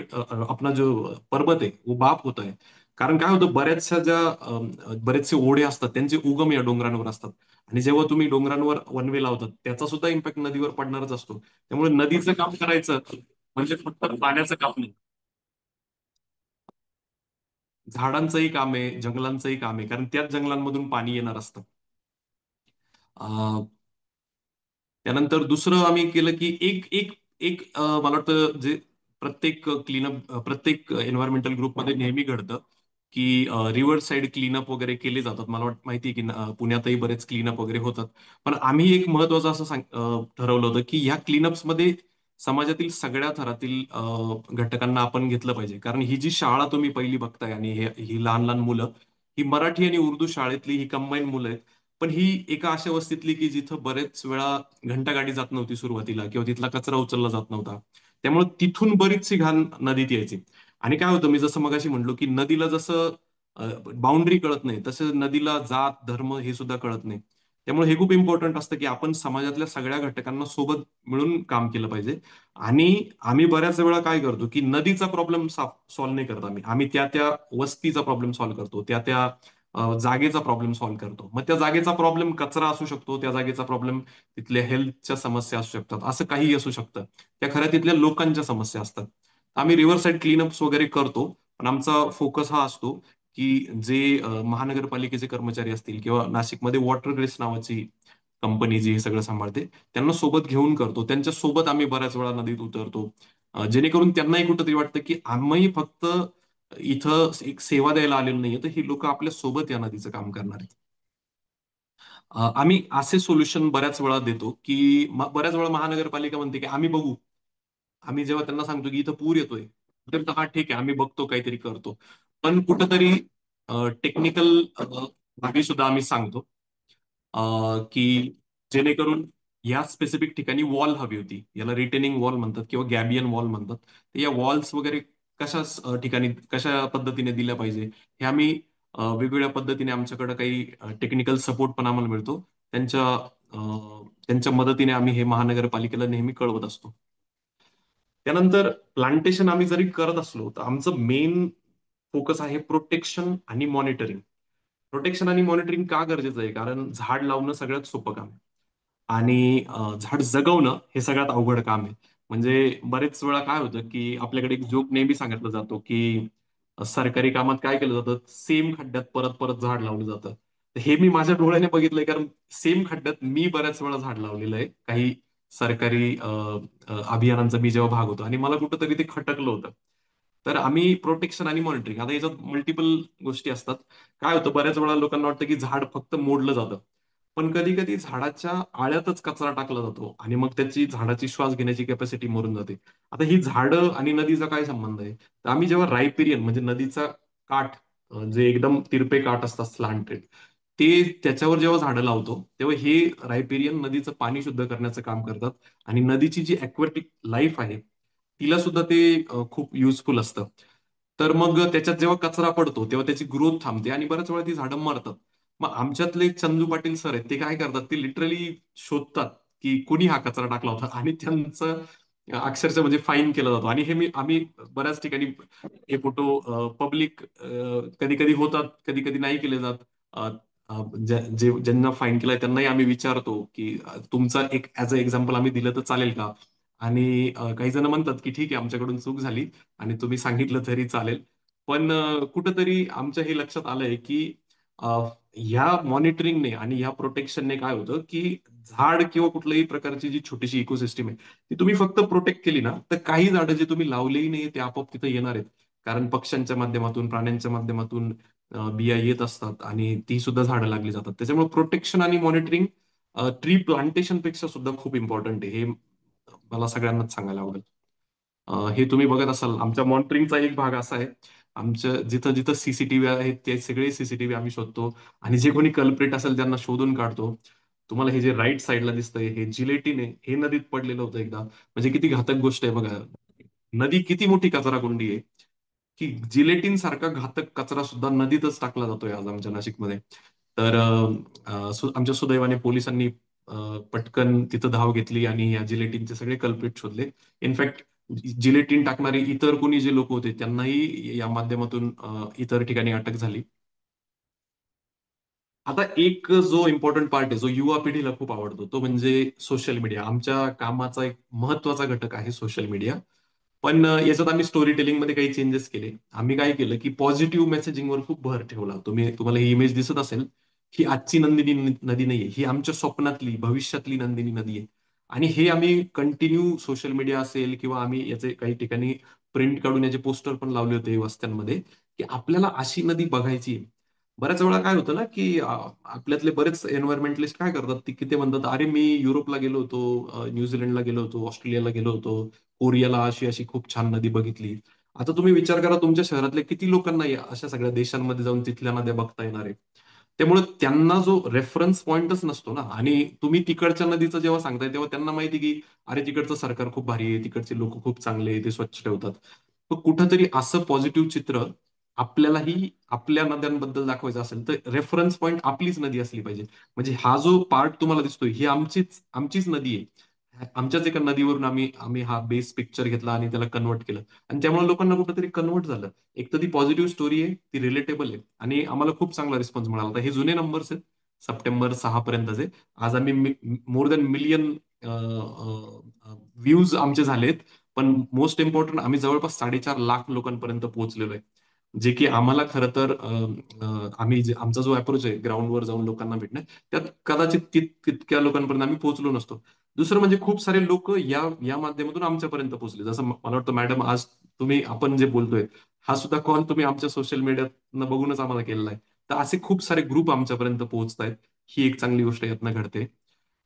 अपना जो पर्वत आहे वो बाप होता है. कारण काय होतं, बऱ्याचशा बरेचसे ओढे असतात त्यांचे उगम या डोंगरांवर असतात. आणि जेव्हा तुम्ही डोंगरांवर वनवे लावतात त्याचा सुद्धा इम्पॅक्ट नदीवर पडणारच असतो. त्यामुळे नदीचं काम करायचं म्हणजे फक्त पाण्याचं काम नाही, झाडांचंही काम आहे, जंगलांचंही काम आहे, कारण त्याच जंगलांमधून पाणी येणार असतं. त्यानंतर दुसरं आम्ही केलं की एक एक एक मला वाटतं जे प्रत्येक क्लीनअप, प्रत्येक एन्व्हायरमेंटल ग्रुपमध्ये नेहमी घडतं की रिव्हर साईड क्लीनअप वगैरे केले जातात. मला माहिती आहे की पुण्यातही बरेच क्लीनअप वगैरे होतात. पण आम्ही एक महत्वाचं असं ठरवलं होतं की ह्या क्लीनअप्समध्ये समाजातील सगळ्या थरातील घटकांना आपण घेतलं पाहिजे. कारण ही जी शाळा तुम्ही पहिली बघताय आणि ही लहान लहान मुलं, ही मराठी आणि उर्दू शाळेतली ही कंबाईन मुलं आहेत. पण ही एका अशा वस्तीतली की जिथं बरेच वेळा घंटागाडी जात नव्हती सुरुवातीला, किंवा तिथला कचरा उचलला जात नव्हता. त्यामुळे तिथून बरीचशी घाण नदीत यायची. आणि काय होतं, मी जसं मगाशी म्हणलो की नदीला जसं बाउंड्री कळत नाही, तसं नदीला जात धर्म हे सुद्धा कळत नाही. त्यामुळे हे खूप इम्पॉर्टंट असतं की आपण समाजातल्या सगळ्या घटकांना सोबत मिळून काम केलं पाहिजे. आणि आम्ही बऱ्याच वेळा काय करतो की नदीचा प्रॉब्लेम सॉल्व्ह नाही करत, आम्ही आम्ही त्या त्या वस्तीचा प्रॉब्लेम सॉल्व्ह करतो, त्या त्या जागेचा प्रॉब्लेम सॉल्व्ह करतो. मग त्या जागेचा प्रॉब्लेम कचरा असू शकतो, त्या जागेचा प्रॉब्लेम तिथल्या हेल्थच्या समस्या असू शकतात, असं काहीही असू शकतं. त्या खऱ्या तिथल्या लोकांच्या समस्या असतात. आम्ही रिव्हर साईड क्लीनअप्स वगैरे करतो, पण आमचा फोकस हा असतो की जे महानगरपालिकेचे कर्मचारी असतील किंवा नाशिकमध्ये वॉटर ग्रेस नावाची कंपनी जी हे सगळं सांभाळते, त्यांना सोबत घेऊन करतो. त्यांच्या सोबत आम्ही बऱ्याच वेळा नदीत उतरतो, जेणेकरून त्यांनाही कुठंतरी वाटतं की आम्ही फक्त इथं एक सेवा द्यायला आलेलो नाहीये, तर ही लोक आपल्या सोबत या नदीचं काम करणार आहेत. आम्ही असे सोल्युशन बऱ्याच वेळा देतो की बऱ्याच वेळा महानगरपालिका म्हणते की आम्ही बघू. आम्ही जेव्हा त्यांना सांगतो की इथं पूर येतोय, तर हा ठीक आहे, आम्ही बघतो, काहीतरी करतो. पण कुठंतरी टेक्निकल बाबी सुद्धा आम्ही सांगतो की जेणेकरून या स्पेसिफिक ठिकाणी वॉल हवी होती, याला रिटेनिंग वॉल म्हणतात किंवा गॅबियन वॉल म्हणतात. तर या वॉल्स वगैरे कशा ठिकाणी कशा पद्धतीने दिल्या पाहिजे, हे आम्ही वेगवेगळ्या पद्धतीने, आमच्याकडे काही टेक्निकल सपोर्ट पण आम्हाला मिळतो. त्यांच्या मदतीने आम्ही हे महानगरपालिकेला नेहमी कळवत असतो. त्यानंतर प्लांटेशन आम्ही जरी करत असलो तर आमचं मेन फोकस आहे प्रोटेक्शन आणि मॉनिटरिंग. प्रोटेक्शन आणि मॉनिटरिंग का गरजेचं आहे, कारण झाड लावणं सगळ्यात सोपं काम आहे आणि झाड जगवणं हे सगळ्यात अवघड काम आहे. म्हणजे बरेच वेळा काय होतं की आपल्याकडे एक जोक नेहमी सांगितलं जातो की सरकारी कामात काय केलं जातं, सेम खड्ड्यात परत परत झाड लावलं जातं. तर हे मी माझ्या डोळ्याने बघितलंय, कारण सेम खड्ड्यात मी बऱ्याच वेळा झाड लावलेलं आहे काही सरकारी अभियानांचा मी जेव्हा भाग होतो, आणि मला कुठंतरी ते खटकलं होतं. तर आम्ही प्रोटेक्शन आणि मॉनिटरिंग, आता याच्यात मल्टिपल गोष्टी असतात. काय होतं, बऱ्याच वेळा लोकांना वाटतं की झाड फक्त मोडलं जातं, पण कधी कधी झाडाच्या आळ्यातच कचरा टाकला जातो आणि मग त्याची झाडाची श्वास घेण्याची कॅपॅसिटी मरून जाते. आता ही झाडं आणि नदीचा काय संबंध आहे, तर आम्ही जेव्हा रायपेरियन म्हणजे नदीचा काठ, जे एकदम तिरपे काठ असतात स्लांटेड, ते त्याच्यावर जेव्हा झाडं लावतो तेव्हा हे रायपेरियन नदीचं पाणी शुद्ध करण्याचं काम करतात. आणि नदीची जी अक्वॅटिक लाईफ आहे तिला सुद्धा ते खूप युजफुल असतं. तर मग त्याच्यात जेव्हा कचरा पडतो तेव्हा त्याची ग्रोथ थांबते आणि बऱ्याच वेळा ती झाडं मरतात. मग आमच्यातले चंदू पाटील सर आहेत, ते काय करतात, ते लिटरली शोधतात की कुणी हा कचरा टाकला होता, आणि त्यांचं अक्षरशः म्हणजे फाईन केला जातो. आणि हे आम्ही बऱ्याच ठिकाणी हे फोटो पब्लिक कधी कधी होतात, कधी कधी नाही केले जात. अ, ज्यांना फाईन केलाय त्यांनाही आम्ही विचारतो की तुमचा एक ऍज अ एक्झाम्पल आम्ही दिलं तर चालेल का. आणि काही जण म्हणतात की ठीक आहे, आमच्याकडून चूक झाली आणि तुम्ही सांगितलं तरी चालेल. पण कुठंतरी आमच्या हे लक्षात आलंय की अ, ह्या मॉनिटरिंगने आणि ह्या प्रोटेक्शनने काय होतं की झाड किंवा कुठल्याही प्रकारची जी छोटीशी इकोसिस्टम आहे ती तुम्ही फक्त प्रोटेक्ट केली ना, तर काही झाडं जे तुम्ही लावलेही नाही ते आपोआप तिथे येणार आहेत. कारण पक्ष्यांच्या माध्यमातून, प्राण्यांच्या माध्यमातून बिया येत असतात आणि ती सुद्धा झाडं लागली जातात. त्याच्यामुळे प्रोटेक्शन आणि मॉनिटरिंग ट्री प्लांटेशन पेक्षा सुद्धा खूप इम्पॉर्टंट आहे, हे मला सगळ्यांनाच सांगायला आवडेल. हे तुम्ही बघत असाल, आमच्या मॉनिटरिंगचा एक भाग असा आहे, आमच्या जिथं जिथं सीसीटीव्ही आहेत ते सगळे सीसीटीव्ही आम्ही शोधतो आणि जे कोणी कल्प्रिट असेल त्यांना शोधून काढतो. तुम्हाला हे जे राईट साईडला दिसतंय हे जिलेटिन आहे, हे नदीत पडलेलं होतं एकदा. म्हणजे किती घातक गोष्ट आहे बघा, नदी किती मोठी कचरा कुंडी आहे. की जिलेटिन सारखा घातक कचरा सुद्धा नदीतच टाकला जातोय आज आमच्या नाशिकमध्ये. तर आमच्या सुदैवाने पोलिसांनी पटकन तिथं धाव घेतली आणि या जिलेटिनचे सगळे कल्प्रिट शोधले. इनफॅक्ट जिलेटिन टाकणारे इतर कोणी जे लोक होते त्यांनाही या माध्यमातून इतर ठिकाणी अटक झाली. आता एक जो इम्पॉर्टंट पार्ट आहे जो युवा पिढीला खूप आवडतो तो म्हणजे सोशल मीडिया. आमच्या कामाचा एक महत्वाचा घटक आहे सोशल मीडिया. पण याच्यात आम्ही स्टोरी टेलिंग मध्ये काही चेंजेस केले. आम्ही काय केलं की पॉझिटिव्ह मेसेजिंगवर खूप भर ठेवला. तुम्हाला ही इमेज दिसत असेल, ही आजची नंदिनी नदी नाहीये, ही आमच्या स्वप्नातली भविष्यातली नंदिनी नदी आहे. आणि हे आम्ही कंटिन्यू सोशल मीडिया असेल किंवा आम्ही याचे काही ठिकाणी प्रिंट काढून याचे पोस्टर पण लावले होते वस्त्यांमध्ये, की आपल्याला अशी नदी बघायची आहे. बऱ्याच वेळा काय होतं ना, की आपल्यातले बरेच एन्व्हायरमेंटलिस्ट काय करतात, की ते म्हणतात, "अरे, मी युरोपला गेलो होतो, न्यूझीलंडला गेलो होतो, ऑस्ट्रेलियाला गेलो होतो, कोरियाला अशी अशी खूप छान नदी बघितली." आता तुम्ही विचार करा तुमच्या शहरातल्या किती लोकांना अशा सगळ्या देशांमध्ये जाऊन तिथल्या नद्या बघता येणार आहे. त्यामुळे त्यांना जो रेफरन्स पॉइंटच नसतो ना, आणि तुम्ही तिकडच्या नदीचं जेव्हा सांगताय तेव्हा त्यांना माहिती की अरे तिकडचं सरकार खूप भारी आहे, तिकडचे लोक खूप चांगले आहे, ते स्वच्छ ठेवतात. तर कुठंतरी असं पॉझिटिव्ह चित्र आपल्यालाही आपल्या नद्यांबद्दल दाखवायचं असेल तर रेफरन्स पॉइंट आपलीच नदी असली पाहिजे. म्हणजे हा जो पार्ट तुम्हाला दिसतोय ही आमचीच आमचीच नदी आहे. आमच्याच एका नदीवरून आम्ही आम्ही हा बेस पिक्चर घेतला आणि त्याला कन्वर्ट केलं. आणि त्यामुळे लोकांना कुठेतरी कन्वर्ट झालं. एक तर ती पॉझिटिव्ह स्टोरी आहे, ती रिलेटेबल आहे आणि आम्हाला खूप चांगला रिस्पॉन्स मिळाला. आता हे जुने नंबर्स आहेत सप्टेंबर 6 पर्यंतचे. आज आम्ही मोर दॅन मिलियन व्ह्यूज आमचे झालेत. पण मोस्ट इम्पॉर्टंट आम्ही जवळपास 4.5 लाख लोकांपर्यंत पोहोचलेलो आहे. जे की आम्हाला खरं तर आमचा जो अप्रोच आहे ग्राउंडवर जाऊन लोकांना भेटणं, त्यात कदाचित तितक्या लोकांपर्यंत आम्ही पोहोचलो नसतो. दुसरं म्हणजे खूप सारे लोक या माध्यमातून आमच्यापर्यंत पोहोचले. जसं मला वाटतं मॅडम आज आपण जे बोलतोय हा सुद्धा कॉल तुम्ही आमच्या सोशल मीडियातनं बघूनच आम्हाला केलेला आहे. तर असे खूप सारे ग्रुप आमच्यापर्यंत पोहोचत आहेत. ही एक चांगली गोष्ट यातनं घडते.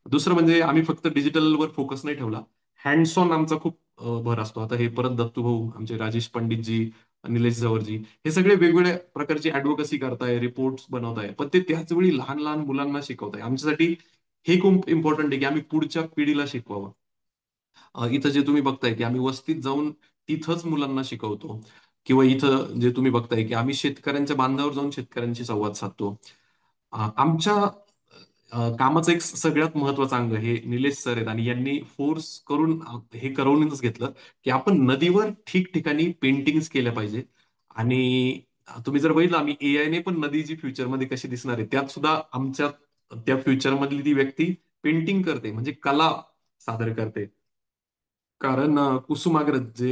दुसरं म्हणजे आम्ही फक्त डिजिटलवर फोकस नाही ठेवला. हँड्स ऑन आमचा खूप भर असतो. आता हे परत दत्तू भाऊ, आमचे राजेश पंडितजी, निलेश जवळजी हे सगळे वेगवेगळ्या प्रकारची ऍडव्होकसी करताय, रिपोर्ट्स बनवताय, पण ते त्याच वेळी लहान लहान मुलांना शिकवताय. आमच्यासाठी हे खूप इम्पॉर्टंट आहे की आम्ही पुढच्या पिढीला शिकवावं. इथं जे तुम्ही बघताय की आम्ही वस्तीत जाऊन तिथंच मुलांना शिकवतो, किंवा इथं जे तुम्ही बघताय की आम्ही शेतकऱ्यांच्या बांधावर जाऊन शेतकऱ्यांशी संवाद साधतो. आमच्या कामाचं एक सगळ्यात महत्वाचं अंग हे निलेश सर आहेत आणि यांनी फोर्स करून हे करवूनच घेतलं की आपण नदीवर ठिकठिकाणी पेंटिंग्स केल्या पाहिजे. आणि तुम्ही जर बघितलं आम्ही एआयने पण नदी जी फ्युचरमध्ये कशी दिसणार आहे त्यात सुद्धा आमच्या त्या फ्युचरमधली ती व्यक्ती पेंटिंग करते, म्हणजे कला सादर करते. कारण कुसुमाग्रज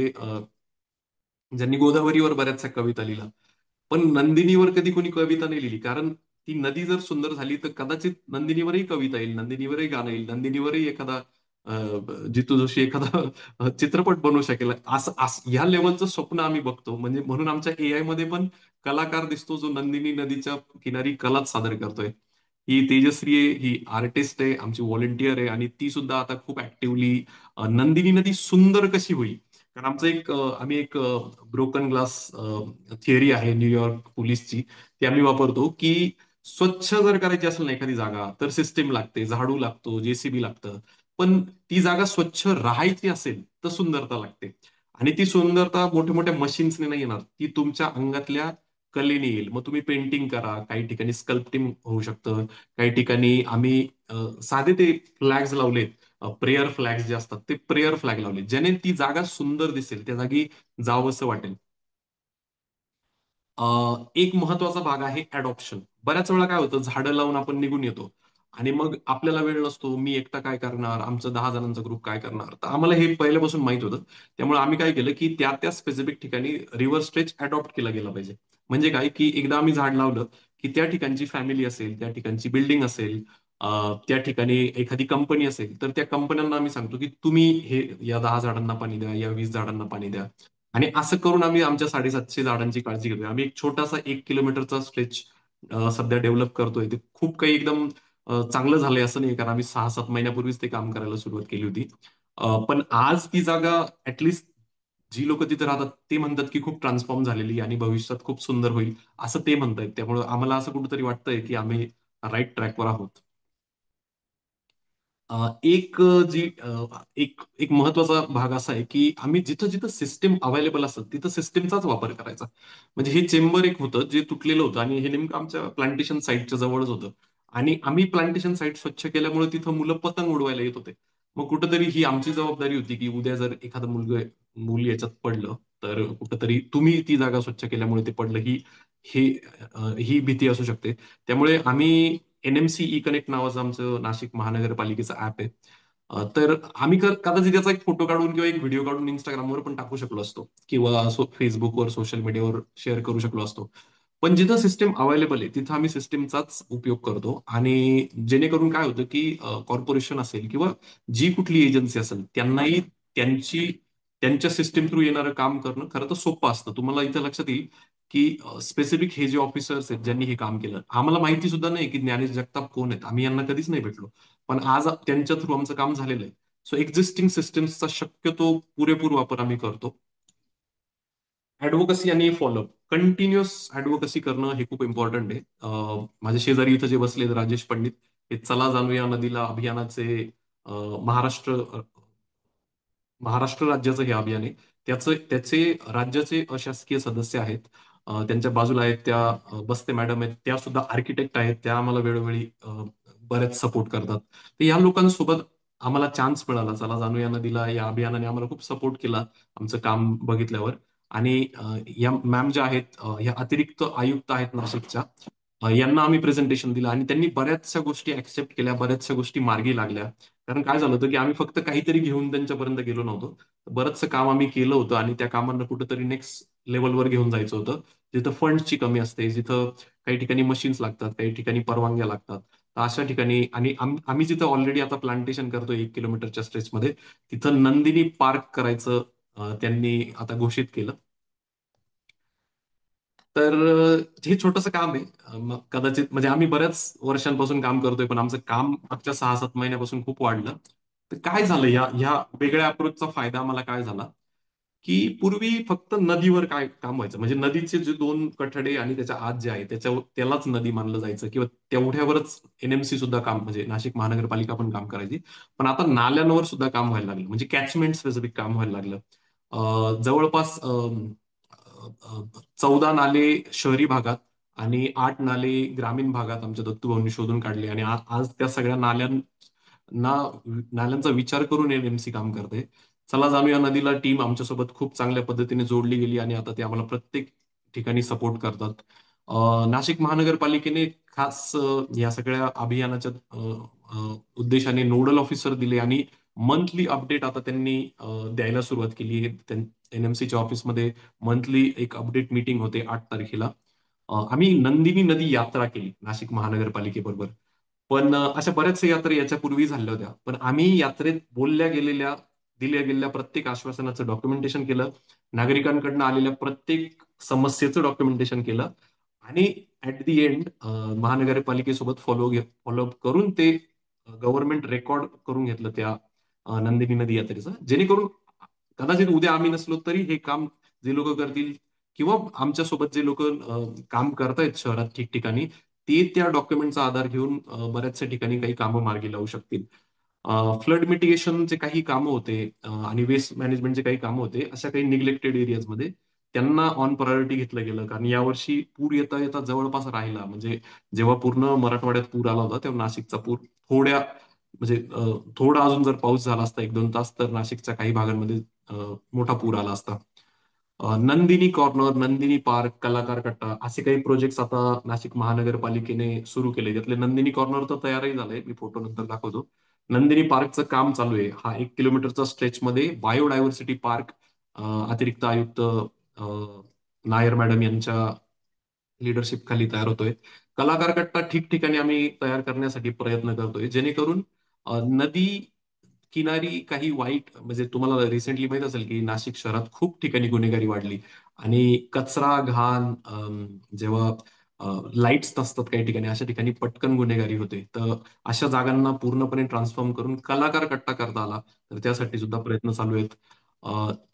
ज्यांनी गोदावरीवर बऱ्याचशा कविता लिहिल्या, पण नंदिनीवर कधी कोणी कविता नाही लिहिली. कारण ती नदी जर सुंदर झाली तर कदाचित नंदिनीवरही कविता येईल, नंदिनीवरही गाणं येईल, नंदिनीवरही एखादा जितू जोशी एखादा चित्रपट बनवू शकेल. असं ह्या लेवलचं स्वप्न आम्ही बघतो. म्हणजे म्हणून आमच्या एआय मध्ये पण कलाकार दिसतो जो नंदिनी नदीच्या किनारी कलाच सादर करतोय. ही तेजश्री आहे, ही आर्टिस्ट आहे, आमची व्हॉलेंटियर आहे आणि ती सुद्धा आता खूप ऍक्टिव्हली नंदिनी नदी सुंदर कशी होईल. कारण आम्ही एक ब्रोकन ग्लास थिअरी आहे न्यूयॉर्क पोलीसची, ती आम्ही वापरतो की स्वच्छ जर करायची असेल ना एखादी जागा तर सिस्टीम लागते, झाडू लागतो, जेसीबी लागतं. पण ती जागा स्वच्छ राहायची असेल तर सुंदरता लागते. आणि ती सुंदरता मोठ्या मोठ्या मशीन्सने नाही येणार, ती तुमच्या अंगातल्या कलेने येईल. मग तुम्ही पेंटिंग करा, काही ठिकाणी स्कल्पटिंग होऊ शकतं, काही ठिकाणी आम्ही साधे ते फ्लॅग्स लावलेत, प्रेयर फ्लॅग्स जे असतात ते प्रेयर फ्लॅग लावले, ज्याने ती जागा सुंदर दिसेल, त्या जागी जावंसं वाटेल. एक महत्वाचा भाग आहे अडॉप्शन. बऱ्याच वेळा काय होतं, झाडं लावून आपण निघून येतो आणि मग आपल्याला वेळ नसतो. मी एकटा काय करणार, आमचं 10 जणांचा ग्रुप काय करणार. तर आम्हाला हे पहिल्यापासून माहित होतं. त्यामुळे आम्ही काय केलं की त्या त्या स्पेसिफिक ठिकाणी रिव्हर स्ट्रेच अडॉप्ट केला गेला पाहिजे. म्हणजे काय की एकदा आम्ही झाड लावलं की त्या ठिकाणची फॅमिली असेल, त्या ठिकाणची बिल्डिंग असेल, त्या ठिकाणी एखादी कंपनी असेल, तर त्या कंपन्यांना आम्ही सांगतो की तुम्ही हे या 10 झाडांना पाणी द्या, या 20 झाडांना पाणी द्या. आणि असं करून आम्ही आमच्या 750 झाडांची काळजी घेतोय. आम्ही एक छोटासा 1 किलोमीटरचा स्ट्रेच सध्या डेव्हलप करतोय. ते खूप काही एकदम चांगलं झालंय असं नाही, कारण आम्ही 6-7 महिन्यापूर्वीच ते काम करायला सुरुवात केली होती. पण आज ती जागा ऍटलिस्ट जी लोक तिथे राहतात ते म्हणतात की खूप ट्रान्सफॉर्म झालेली आणि भविष्यात खूप सुंदर होईल असं ते म्हणतायत. त्यामुळे आम्हाला असं कुठेतरी वाटतंय की आम्ही राईट ट्रॅकवर आहोत. एक जी एक एक महत्वाचा भाग असा आहे की आम्ही जिथं जिथं सिस्टीम अवेलेबल असतात तिथं सिस्टीमचाच वापर करायचा. म्हणजे हे चेंबर एक होतं जे तुटलेलं होतं आणि हे नेमकं आमच्या प्लांटेशन साईटच्या जवळच होतं. आणि आम्ही प्लांटेशन साईट स्वच्छ केल्यामुळे तिथं मुलं पतंग उडवायला येत होते. मग कुठंतरी ही आमची जबाबदारी होती की उद्या जर एखादं मूल याच्यात पडलं तर कुठंतरी तुम्ही ती जागा स्वच्छ केल्यामुळे ते पडलं ही ही भीती असू शकते. त्यामुळे आम्ही एनएमसी ई कनेक्ट नावाचं आमचं नाशिक महानगरपालिकेचं ऍप आहे. तर आम्ही कदाचित त्याचा एक फोटो काढून किंवा एक व्हिडिओ काढून इंस्टाग्रामवर पण टाकू शकलो असतो किंवा फेसबुकवर सोशल मीडियावर शेअर करू शकलो असतो. पण जिथं सिस्टीम अवेलेबल आहे तिथं आम्ही सिस्टीमचाच उपयोग करतो आणि जेणेकरून काय होतं की कॉर्पोरेशन असेल किंवा जी कुठली एजन्सी असेल त्यांनाही त्यांची त्यांच्या सिस्टीम थ्रू येणारं काम करणं खरं तर सोपं असतं. तुम्हाला इथं लक्षात येईल की स्पेसिफिक हे जे ऑफिसर्स आहेत ज्यांनी हे काम केलं आम्हाला माहिती सुद्धा नाही की ज्ञानेश जगताप कोण आहेत. आम्ही यांना कधीच नाही भेटलो. पण आज त्यांच्या थ्रू आमचं काम झालेलं आहे. सो एक्झिस्टिंग सिस्टम्सचा शक्यतो पुरेपूर वापर आम्ही करतो. ऍडव्होकसी आणि फॉलोअप कंटिन्युअस ऍडव्होकसी करणं हे खूप इम्पॉर्टंट आहे. माझ्या शेजारी इथं जे बसले राजेश पंडित हे चला जाणूया नदीला अभियानाचे महाराष्ट्र महाराष्ट्र राज्याचं हे अभियान आहे. त्याचे राज्याचे अशासकीय सदस्य आहेत. त्यांच्या बाजूला आहेत त्या बस्ते मॅडम आहेत, त्या सुद्धा आर्किटेक्ट आहेत, त्या आम्हाला वेळोवेळी बरेच सपोर्ट करतात. तर या लोकांसोबत आम्हाला चान्स मिळाला. चला जाणूया नदीला या अभियानाने आम्हाला खूप सपोर्ट केला आमचं काम बघितल्यावर. आणि या मॅम ज्या आहेत ह्या अतिरिक्त आयुक्त आहेत नाशिकच्या. यांना आम्ही प्रेझेंटेशन दिलं आणि त्यांनी बऱ्याचशा गोष्टी ऍक्सेप्ट केल्या, बऱ्याचशा गोष्टी मार्गी लागल्या. कारण काय झालं होतं की आम्ही फक्त काहीतरी घेऊन त्यांच्यापर्यंत गेलो नव्हतो. बरंचसं काम आम्ही केलं होतं आणि त्या कामांना कुठेतरी नेक्स्ट लेवलवर घेऊन जायचं होतं. जिथं फंडची कमी असते, जिथं काही ठिकाणी मशीन्स लागतात, काही ठिकाणी परवानग्या लागतात. तर अशा ठिकाणी आणि आम्ही जिथं ऑलरेडी आता प्लांटेशन करतोय 1 किलोमीटरच्या स्ट्रेचमध्ये, तिथं नंदिनी पार्क करायचं त्यांनी आता घोषित केलं. तर हे छोटंसं काम आहे. मग कदाचित म्हणजे आम्ही बऱ्याच वर्षांपासून काम करतोय, पण आमचं काम मागच्या 6-7 महिन्यापासून खूप वाढलं. तर काय झालं ह्या वेगळ्या अप्रोचचा फायदा आम्हाला काय झाला, की पूर्वी फक्त नदीवर काय काम व्हायचं. म्हणजे नदीचे जे 2 कठडे आणि त्याच्या आत जे आहे त्यालाच नदी मानलं जायचं किंवा तेवढ्यावरच एनएमसी सुद्धा काम म्हणजे नाशिक महानगरपालिका पण काम करायची. पण आता नाल्यांवर सुद्धा काम व्हायला लागलं. म्हणजे कॅचमेंट स्पेसिफिक काम व्हायला लागलं. जवळपास 14 नाले शहरी भागात आणि 8 नाले ग्रामीण भागात आमच्या दत्तूभाऊंनी शोधून काढले आणि आज त्या सगळ्या नाल्यांचा विचार करून एनएमसी काम करते. चला जाणूया नदीला टीम आमच्यासोबत खूप चांगल्या पद्धतीने जोडली गेली आणि आता ते आम्हाला प्रत्येक ठिकाणी सपोर्ट करतात. नाशिक महानगरपालिकेने खास या सगळ्या अभियानाच्या उद्देशाने नोडल ऑफिसर दिले आणि मंथली अपडेट आता त्यांनी द्यायला सुरुवात केली आहे. एनएमसीच्या ऑफिसमध्ये मंथली एक अपडेट मीटिंग होते 8 तारखेला. आम्ही नंदिनी नदी यात्रा केली नाशिक महानगरपालिकेबरोबर. पण अशा बऱ्याचशा यात्रा याच्यापूर्वी झाल्या होत्या. पण आम्ही यात्रेत दिल्या गेलेल्या प्रत्येक आश्वासनाचं डॉक्युमेंटेशन केलं. नागरिकांकडनं आलेल्या प्रत्येक समस्येचं डॉक्युमेंटेशन केलं आणि ऍट दी एंड महानगरपालिकेसोबत फॉलोअप करून ते गव्हर्नमेंट रेकॉर्ड करून घेतलं त्या नंदिनी नदी यात्रेचं. जेणेकरून कदाचित उद्या आम्ही नसलो तरी हे काम जे लोक करतील किंवा आमच्यासोबत जे लोक काम करतायत शहरात ठिकठिकाणी ते त्या डॉक्युमेंटचा आधार घेऊन बऱ्याचशा ठिकाणी काही कामं मार्गी लावू शकतील. फ्लड मिटिगेशनचे काही कामं होते आणि वेस्ट मॅनेजमेंटचे काही कामं होते अशा काही निग्लेक्टेड एरियाजमध्ये त्यांना ऑन प्रायोरिटी घेतलं गेलं. कारण यावर्षी पूर येता येता जवळपास राहिला. म्हणजे जेव्हा पूर्ण मराठवाड्यात पूर आला होता तेव्हा नाशिकचा पूर म्हणजे थोडा अजून जर पाऊस झाला असता 1-2 तास तर नाशिकच्या काही भागांमध्ये मोठा पूर आला असता. नंदिनी कॉर्नर, नंदिनी पार्क, कलाकार कट्टा असे काही प्रोजेक्ट्स आता नाशिक महानगरपालिकेने सुरू केले. त्यातले नंदिनी कॉर्नर तर तयारही झालंय, मी फोटो नंतर दाखवतो. नंदिनी पार्कचं काम चालू आहे. हा 1 किलोमीटरचा स्ट्रेचमध्ये बायोडायव्हर्सिटी पार्क अतिरिक्त आयुक्त नायर मॅडम यांच्या लिडरशिप खाली तयार होतोय. कलाकार कट्टा ठिकठिकाणी आम्ही तयार करण्यासाठी प्रयत्न करतोय जेणेकरून नदी किनारी काही वाईट म्हणजे तुम्हाला रिसेंटली माहित असेल की नाशिक शहरात खूप ठिकाणी गुन्हेगारी वाढली आणि कचरा घाण जेव्हा लाईट्स नसतात काही ठिकाणी अशा ठिकाणी पटकन गुन्हेगारी होते. तर अशा जागांना पूर्णपणे ट्रान्सफॉर्म करून कलाकार कट्टा करता आला तर त्यासाठी सुद्धा प्रयत्न चालू आहेत.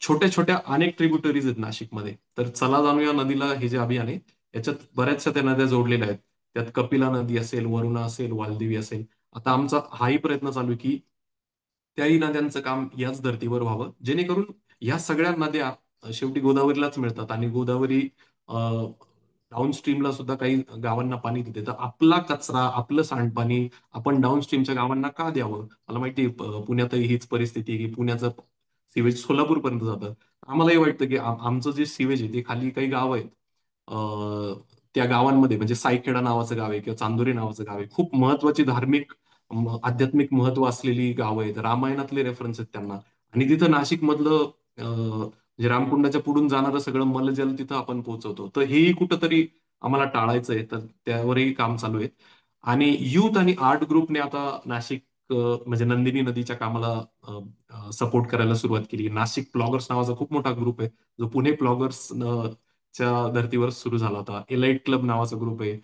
छोट्या छोट्या अनेक ट्रिब्युटरीज आहेत नाशिकमध्ये. तर चला जाणूया नदीला हे जे अभियान आहे याच्यात बऱ्याचशा त्या नद्या जोडलेल्या आहेत. त्यात कपिला नदी असेल, वरुणा असेल, वालदेवी असेल आता आमचा हाही प्रयत्न चालू आहे की त्याही नद्यांचं काम याच धर्तीवर व्हावं, जेणेकरून या सगळ्या नद्या शेवटी गोदावरीलाच मिळतात आणि गोदावरी डाऊनस्ट्रीमला सुद्धा काही गावांना पाणी देते. तर आपला कचरा, आपलं सांडपाणी आपण डाऊनस्ट्रीमच्या गावांना का द्यावं? मला माहिती आहे पुण्यातही हीच परिस्थिती आहे की पुण्याचं सिवेज सोलापूरपर्यंत जातं. आम्हालाही वाटतं की आमचं जे सिवेज आहे ते खाली काही गाव आहेत. त्या गावांमध्ये म्हणजे सायखेडा नावाचं गाव आहे किंवा चांदोरी नावाचं गाव आहे. खूप महत्वाची धार्मिक, आध्यात्मिक महत्व असलेली गावं आहेत. रामायणातले रेफरन्स आहेत त्यांना. आणि तिथं नाशिकमधलं म्हणजे रामकुंडाच्या पुढून जाणारं सगळं मलजल तिथं आपण पोहोचवतो. तर हेही कुठंतरी आम्हाला टाळायचं आहे. तर त्यावरही काम चालू आहे. आणि युथ आणि आर्ट ग्रुपने आता नाशिक म्हणजे नंदिनी नदीच्या कामाला सपोर्ट करायला सुरुवात केली. नाशिक प्लॉगर्स नावाचा खूप मोठा ग्रुप आहे, जो पुणे प्लॉगर्स च्या धर्तीवर सुरू झाला होता. एलाइट क्लब नावाचा ग्रुप आहे.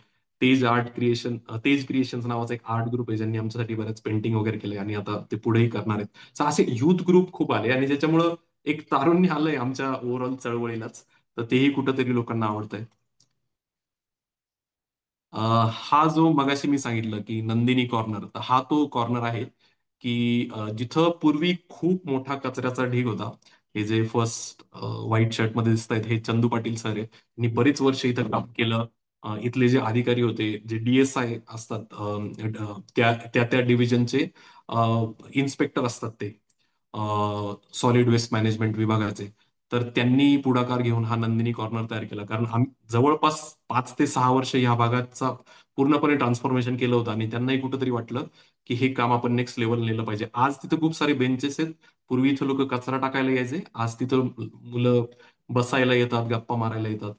तेज क्रिएशन्स नावाचा एक आर्ट ग्रुप आहे, ज्यांनी आमच्यासाठी बऱ्याच पेंटिंग वगैरे केले आणि आता ते पुढेही करणार आहेत. So असे युथ ग्रुप खूप आले आणि ज्याच्यामुळं एक तारुण्य आलंय आमच्या ओव्हरऑल चळवळीलाच. तर तेही कुठंतरी लोकांना आवडतंय. हा जो मगाशी मी सांगितलं की नंदिनी कॉर्नर, तर हा तो कॉर्नर आहे की जिथं पूर्वी खूप मोठा कचऱ्याचा ढीग होता. हे जे फर्स्ट व्हाईट शर्ट मध्ये दिसत आहेत हे चंदू पाटील सर आहेत. त्यांनी बरीच वर्ष इथं काम केलं. इथले जे अधिकारी होते, जे DSI असतात, त्या त्या त्या डिव्हिजनचे इन्स्पेक्टर असतात ते, सॉलिड वेस्ट मॅनेजमेंट विभागाचे. तर त्यांनी पुढाकार घेऊन हा नंदिनी कॉर्नर तयार केला. कारण आम्ही जवळपास 5 ते 6 वर्ष या भागाचा पूर्णपणे ट्रान्सफॉर्मेशन केलं होतं आणि त्यांनाही कुठंतरी वाटलं की हे काम आपण नेक्स्ट लेवल नेलं पाहिजे. आज तिथं खूप सारे बेंचेस आहेत. पूर्वी इथं लोक कचरा टाकायला यायचे. आज तिथं मुलं बसायला येतात, गप्पा मारायला येतात.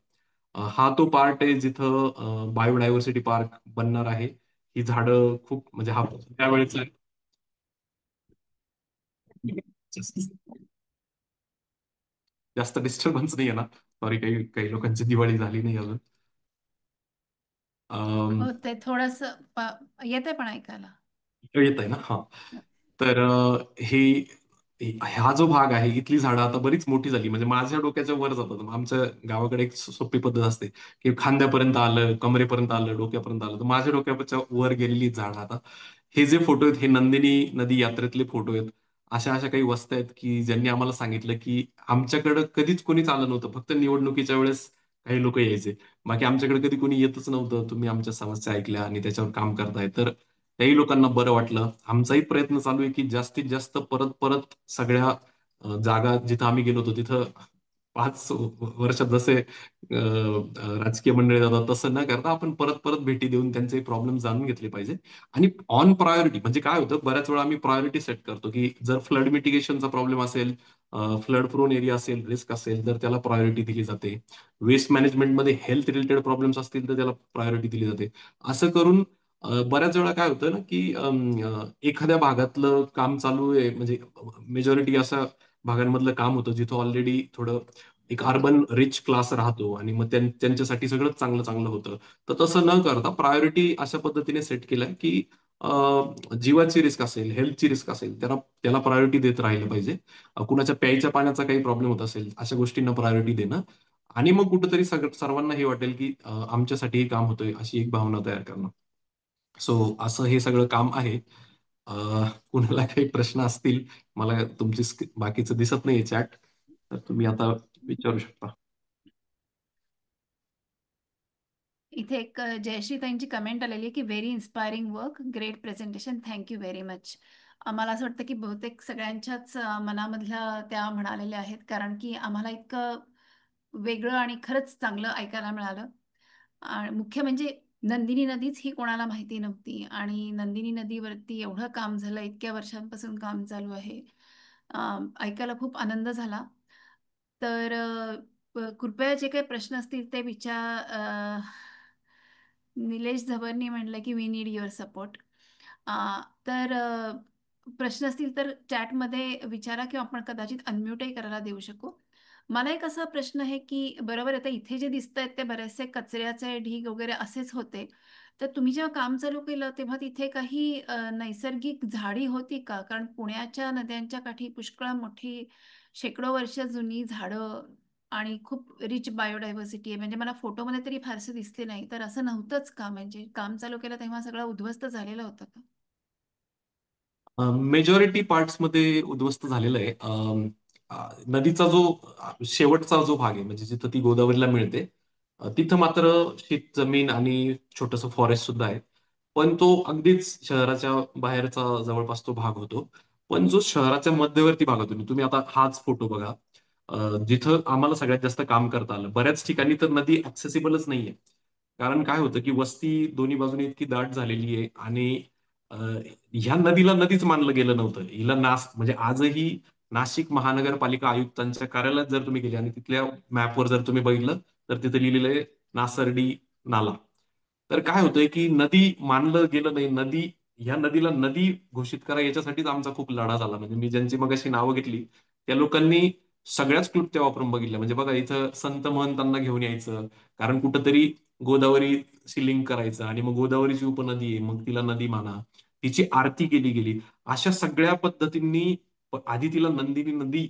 हा तो पार्ट आहे जिथं बायोडायव्हर्सिटी पार्क बनणार आहे. ही झाडं खूप म्हणजे हा त्यावेळेचा जास्त डिस्टर्बन्स नाही आहे ना? सॉरी, काही काही लोकांची दिवाळी झाली नाही अजून. अं, हो, ते थोडस येतंय पण ऐकायला. येत आहे ना? हा. तर हा जो भाग आहे, इथली झाडं आता बरीच मोठी झाली, म्हणजे माझ्या डोक्याच्या वर जातात. आमच्या गावाकडे एक सोपी पद्धत असते की खांद्यापर्यंत आलं, कमरेपर्यंत आलं, डोक्यापर्यंत आलं. तर माझ्या डोक्याच्या वर गेलेली झाड आता. हे जे फोटो आहेत हे नंदिनी नदी यात्रेतले फोटो आहेत. अशा अशा काही वस्त्या आहेत की ज्यांनी आम्हाला सांगितलं की आमच्याकडे कधीच कोणीच आलं नव्हतं, फक्त निवडणुकीच्या वेळेस काही लोक यायचे. बाकी आमच्याकडे कधी कोणी येतच नव्हतं. तुम्ही आमच्या समस्या ऐकल्या आणि त्याच्यावर काम करताय, तर त्याही लोकांना बरं वाटलं. आमचाही प्रयत्न चालू आहे की जास्तीत जास्त परत परत सगळ्या जागा जिथं आम्ही गेलो होतो तिथं 5 वर्षात जसे राजकीय मंडळी जातात तसं न करता आपण परत परत भेटी देऊन त्यांचे प्रॉब्लेम जाणून घेतले पाहिजे. आणि ऑन प्रायोरिटी म्हणजे काय होतं, बऱ्याच वेळा आम्ही प्रायोरिटी सेट करतो की जर फ्लड मिटिगेशनचा प्रॉब्लेम असेल, फ्लड प्रोन एरिया असेल, रिस्क असेल, तर त्याला प्रायोरिटी दिली जाते. वेस्ट मॅनेजमेंटमध्ये हेल्थ रिलेटेड प्रॉब्लेम्स असतील तर त्याला प्रायोरिटी दिली जाते. असं करून बऱ्याच वेळा काय होतं ना की एखाद्या भागातलं काम चालू आहे, म्हणजे मेजॉरिटी अशा भागांमधलं काम होतं जिथं ऑलरेडी थोडं एक अर्बन रिच क्लास राहतो आणि मग त्यांच्यासाठी सगळंच चांगलं चांगलं होतं. तर तसं न करता प्रायोरिटी अशा पद्धतीने सेट केलंय की जीवाची रिस्क असेल, हेल्थची रिस्क असेल, त्याला त्याला प्रायोरिटी देत राहिलं पाहिजे. कुणाच्या प्यायच्या पाण्याचा काही प्रॉब्लेम होत असेल, अशा गोष्टींना प्रायोरिटी देणं. आणि मग कुठेतरी सर्वांना हे वाटेल की आमच्यासाठीही काम होतंय, अशी एक भावना तयार करणं. सो असं हे सगळं काम आहे. अ, कुणाला काही प्रश्न असतील, मला तुमची बाकीचं दिसत नाहीये चॅट, तर तुम्ही आता विचारू शकता. इथे एक जयश्री ताईंची कमेंट आलेली आहे की very inspiring work, great presentation, thank you very much. मला असं वाटतं की बहुतेक सगळ्यांच्याच मनामधल्या त्या म्हणालेल्या आहेत, कारण की आम्हाला इतकं वेगळं आणि खरंच चांगलं ऐकायला मिळालं. आणि मुख्य म्हणजे नंदिनी नदीच ही कोणाला माहिती नव्हती आणि नंदिनी नदीवरती एवढं काम झालं, इतक्या वर्षांपासून काम चालू आहे. ऐकायला खूप आनंद झाला. तर कृपया जे काही प्रश्न असतील ते निलेश झबरनी म्हटलं की वी नीड युअर सपोर्ट. तर प्रश्न असतील तर चॅटमध्ये विचारा किंवा आपण कदाचित अनम्यूटही करायला देऊ शकू. मला एक असा प्रश्न आहे की बरोबर आता इथे जे दिसत आहेत ते बरेचसे कचऱ्याचे ढीग वगैरे असेच होते. तर तुम्ही जेव्हा काम चालू केलं तेव्हा तिथे काही नैसर्गिक झाडी होती का? कारण पुण्याच्या नद्यांच्या काठी पुष्कळ मोठी शेकडो वर्ष जुनी झाडं आणि खूप रिच बायोडायव्हर्सिटी आहे. म्हणजे मला फोटोमध्ये तरी फारसे दिसले नाही. तर असं नव्हतंच का? म्हणजे काम चालू केलं तेव्हा सगळं उद्ध्वस्त झालेलं होतं का? मेजॉरिटी पार्ट्समध्ये उद्ध्वस्त झालेलं आहे. नदीचा जो शेवटचा जो भाग आहे म्हणजे जिथं ती गोदावरीला मिळते, तिथं मात्र शेत जमीन आणि छोटंसं फॉरेस्ट सुद्धा आहे. पण तो अगदीच शहराच्या बाहेरचा जवळपास तो भाग होतो. पण जो शहराच्या मध्यवर्ती भाग होतो, तुम्ही आता हाच फोटो बघा. जिथं आम्हाला सगळ्यात जास्त काम करता आलं, बऱ्याच ठिकाणी तर नदी ऍक्सेसिबलच नाहीये. कारण काय होतं की वस्ती दोन्ही बाजूने इतकी दाट झालेली आहे आणि अ, ह्या नदीला नदीच मानलं गेलं नव्हतं. हिला म्हणजे आजही नाशिक महानगरपालिका आयुक्तांच्या कार्यालयात जर तुम्ही गेले आणि तिथल्या मॅपवर जर तुम्ही बघितलं, तर तिथे लिहिलेलं आहे नासर्डी नाला. तर काय होतंय की नदी मानलं गेलं नाही. ह्या नदीला नदी घोषित करा याच्यासाठीच आमचा खूप लढा झाला. म्हणजे मी ज्यांची मगाशी नावं घेतली, त्या लोकांनी सगळ्याच क्लुप्त्या वापरून बघितल्या. म्हणजे बघा, इथं संत महंतांना घेऊन यायचं, कारण कुठंतरी गोदावरीशी लिंक करायचं आणि मग गोदावरीची उपनदी आहे, मग तिला नदी माना, तिची आरती केली गेली. अशा सगळ्या पद्धतींनी आधी तिला नंदिनी नदी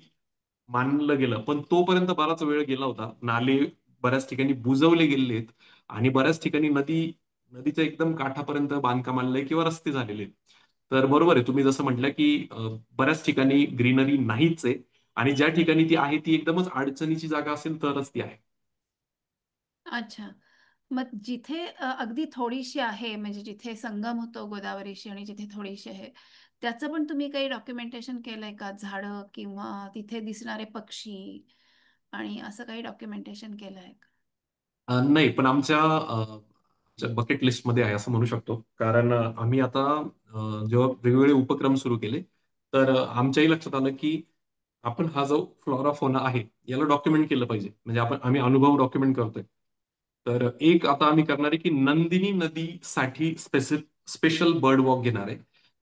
मानलं गेलं. पण तोपर्यंत बराच वेळ गेला होता. नाले बऱ्याच ठिकाणी बुजवले गेलेले आहेत आणि बऱ्याच ठिकाणी नदीच्या एकदम काठापर्यंत बांधकाम आलेलं आहे किंवा रस्ते झालेले आहेत. तर बरोबर आहे, तुम्ही जसं म्हटलं की बऱ्याच ठिकाणी ग्रीनरी नाहीच आहे आणि ज्या ठिकाणी ती आहे ती एकदमच अडचणीची जागा असेल तरच ती आहे. अच्छा. मग जिथे अगदी थोडीशी आहे, म्हणजे जिथे संगम होतो गोदावरीशी आणि जिथे थोडीशी आहे, त्याचं पण तुम्ही काही डॉक्युमेंटेशन केलंय का? झाडं किंवा तिथे दिसणारे पक्षी आणि असं काही डॉक्युमेंटेशन केलंय का? नाही, पण आमच्या बकेट लिस्टमध्ये आहे असं म्हणू शकतो. कारण आम्ही आता जेव्हा वेगवेगळे उपक्रम सुरू केले, तर आमच्याही लक्षात आलं की आपण हा जो फ्लोरा फोना आहे याला डॉक्युमेंट केलं पाहिजे. म्हणजे आम्ही अनुभव डॉक्युमेंट करतोय. तर एक आता आम्ही करणार आहे की नंदिनी नदीसाठी स्पेशल बर्ड वॉक घेणार आहे.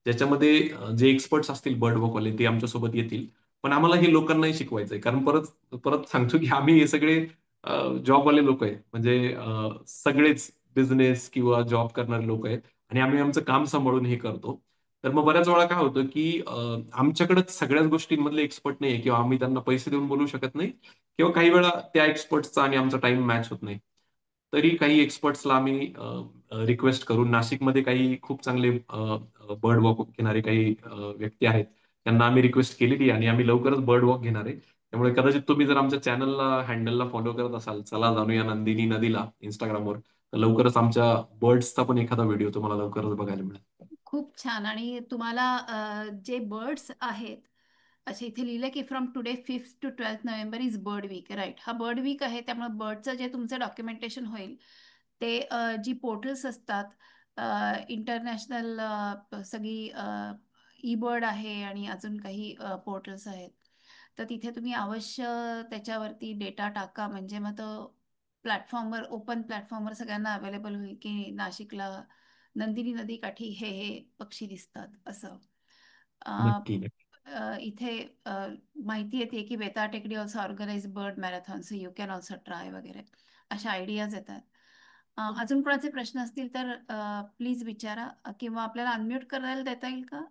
ज्याच्यामध्ये जे एक्सपर्ट्स असतील बर्ड वॉकवाले ते आमच्यासोबत येतील. पण आम्हाला हे लोकांनाही शिकवायचंय, कारण परत परत सांगतो की आम्ही हे सगळे जॉबवाले लोक आहे. म्हणजे सगळेच बिझनेस किंवा जॉब करणारे लोक आहेत आणि आम्ही आमचं काम सांभाळून हे करतो. तर मग बऱ्याच वेळा काय होतं की आमच्याकडे सगळ्याच गोष्टींमधले एक्सपर्ट नाही किंवा आम्ही त्यांना पैसे देऊन बोलू शकत नाही किंवा काही वेळा त्या एक्सपर्ट्सचा आणि आमचा टाइम मॅच होत नाही. तरी काही एक्सपर्ट्सला आम्ही रिक्वेस्ट करून नाशिकमध्ये काही खूप चांगले बर्ड वॉक घेणारे काही व्यक्ती आहेत. त्यांना आम्ही रिक्वेस्ट केलेली आणि आम्ही लवकरच बर्ड वॉक घेणार आहे. त्यामुळे कदाचित तुम्ही जर आमच्या चॅनलला हँडलला फॉलो करत असाल, चला जाणूया नंदिनी नदीला इंस्टाग्रामवर, तर लवकरच आमच्या बर्ड्सचा पण एखादा व्हिडिओ तुम्हाला लवकरच बघायला मिळेल. खूप छान. आणि तुम्हाला जे बर्ड्स आहेत, अच्छा इथे लिहिलं की from today 5th to 12th November is bird week, right? हा बर्ड वीक आहे, त्यामुळे बर्डचं जे तुमचं डॉक्युमेंटेशन होईल ते जी पोर्टल्स असतात, इंटरनॅशनल सगळी ई बर्ड आहे आणि अजून काही पोर्टल्स आहेत, तर तिथे तुम्ही अवश्य त्याच्यावरती डेटा टाका. म्हणजे मग तो प्लॅटफॉर्मवर, ओपन प्लॅटफॉर्मवर सगळ्यांना अवेलेबल होईल की नाशिकला नंदिनी नदीकाठी हे हे पक्षी दिसतात असं. अ, नक्की नक्की. इथे माहिती येते की बेता टेकडी also organise bird marathon, so you can also try वगैरे अशा आयडियाज येतात. अजून कोणाचे प्रश्न असतील तर प्लीज विचारा, किंवा आपल्याला अनम्यूट करायला देता येईल का?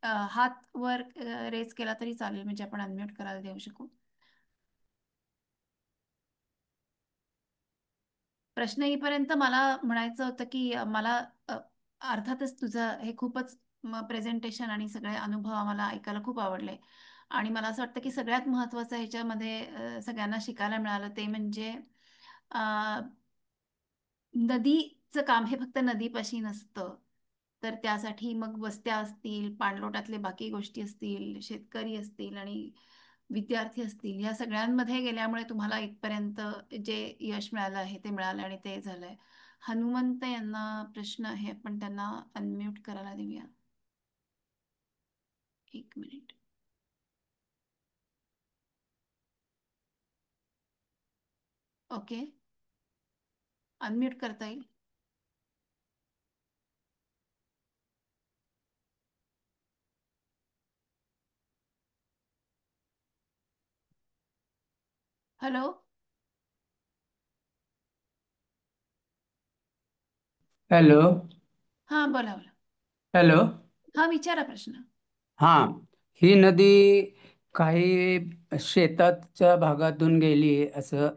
अ, हात वर रेज केला तरी चालेल, म्हणजे आपण अनम्यूट करायला देऊ शकू. प्रश्न येईपर्यंत मला म्हणायचं होतं की मला अर्थातच तुझं हे खूपच प्रेझेंटेशन आणि सगळे अनुभव आम्हाला ऐकायला खूप आवडले. आणि मला असं वाटतं की सगळ्यात महत्त्वाचं ह्याच्यामध्ये सगळ्यांना शिकायला मिळालं ते म्हणजे अ, नदीचं काम हे फक्त नदीपाशी नसतं. तर त्यासाठी मग वस्त्या असतील, पाणलोटातले बाकी गोष्टी असतील, शेतकरी असतील आणि विद्यार्थी असतील, या सगळ्यांमध्ये गेल्यामुळे तुम्हाला इथपर्यंत जे यश मिळालं आहे ते मिळालं आणि ते झालंय. हनुमंत यांना प्रश्न आहे, पण त्यांना अनम्यूट करायला देऊया. एक मिनिट. ओके, अनम्यूट करता येईल. हॅलो. हॅलो. हां, बोला बोला. हॅलो. हां, विचारा प्रश्न. हा, ही नदी काही शेताच्या भागातून गेली असं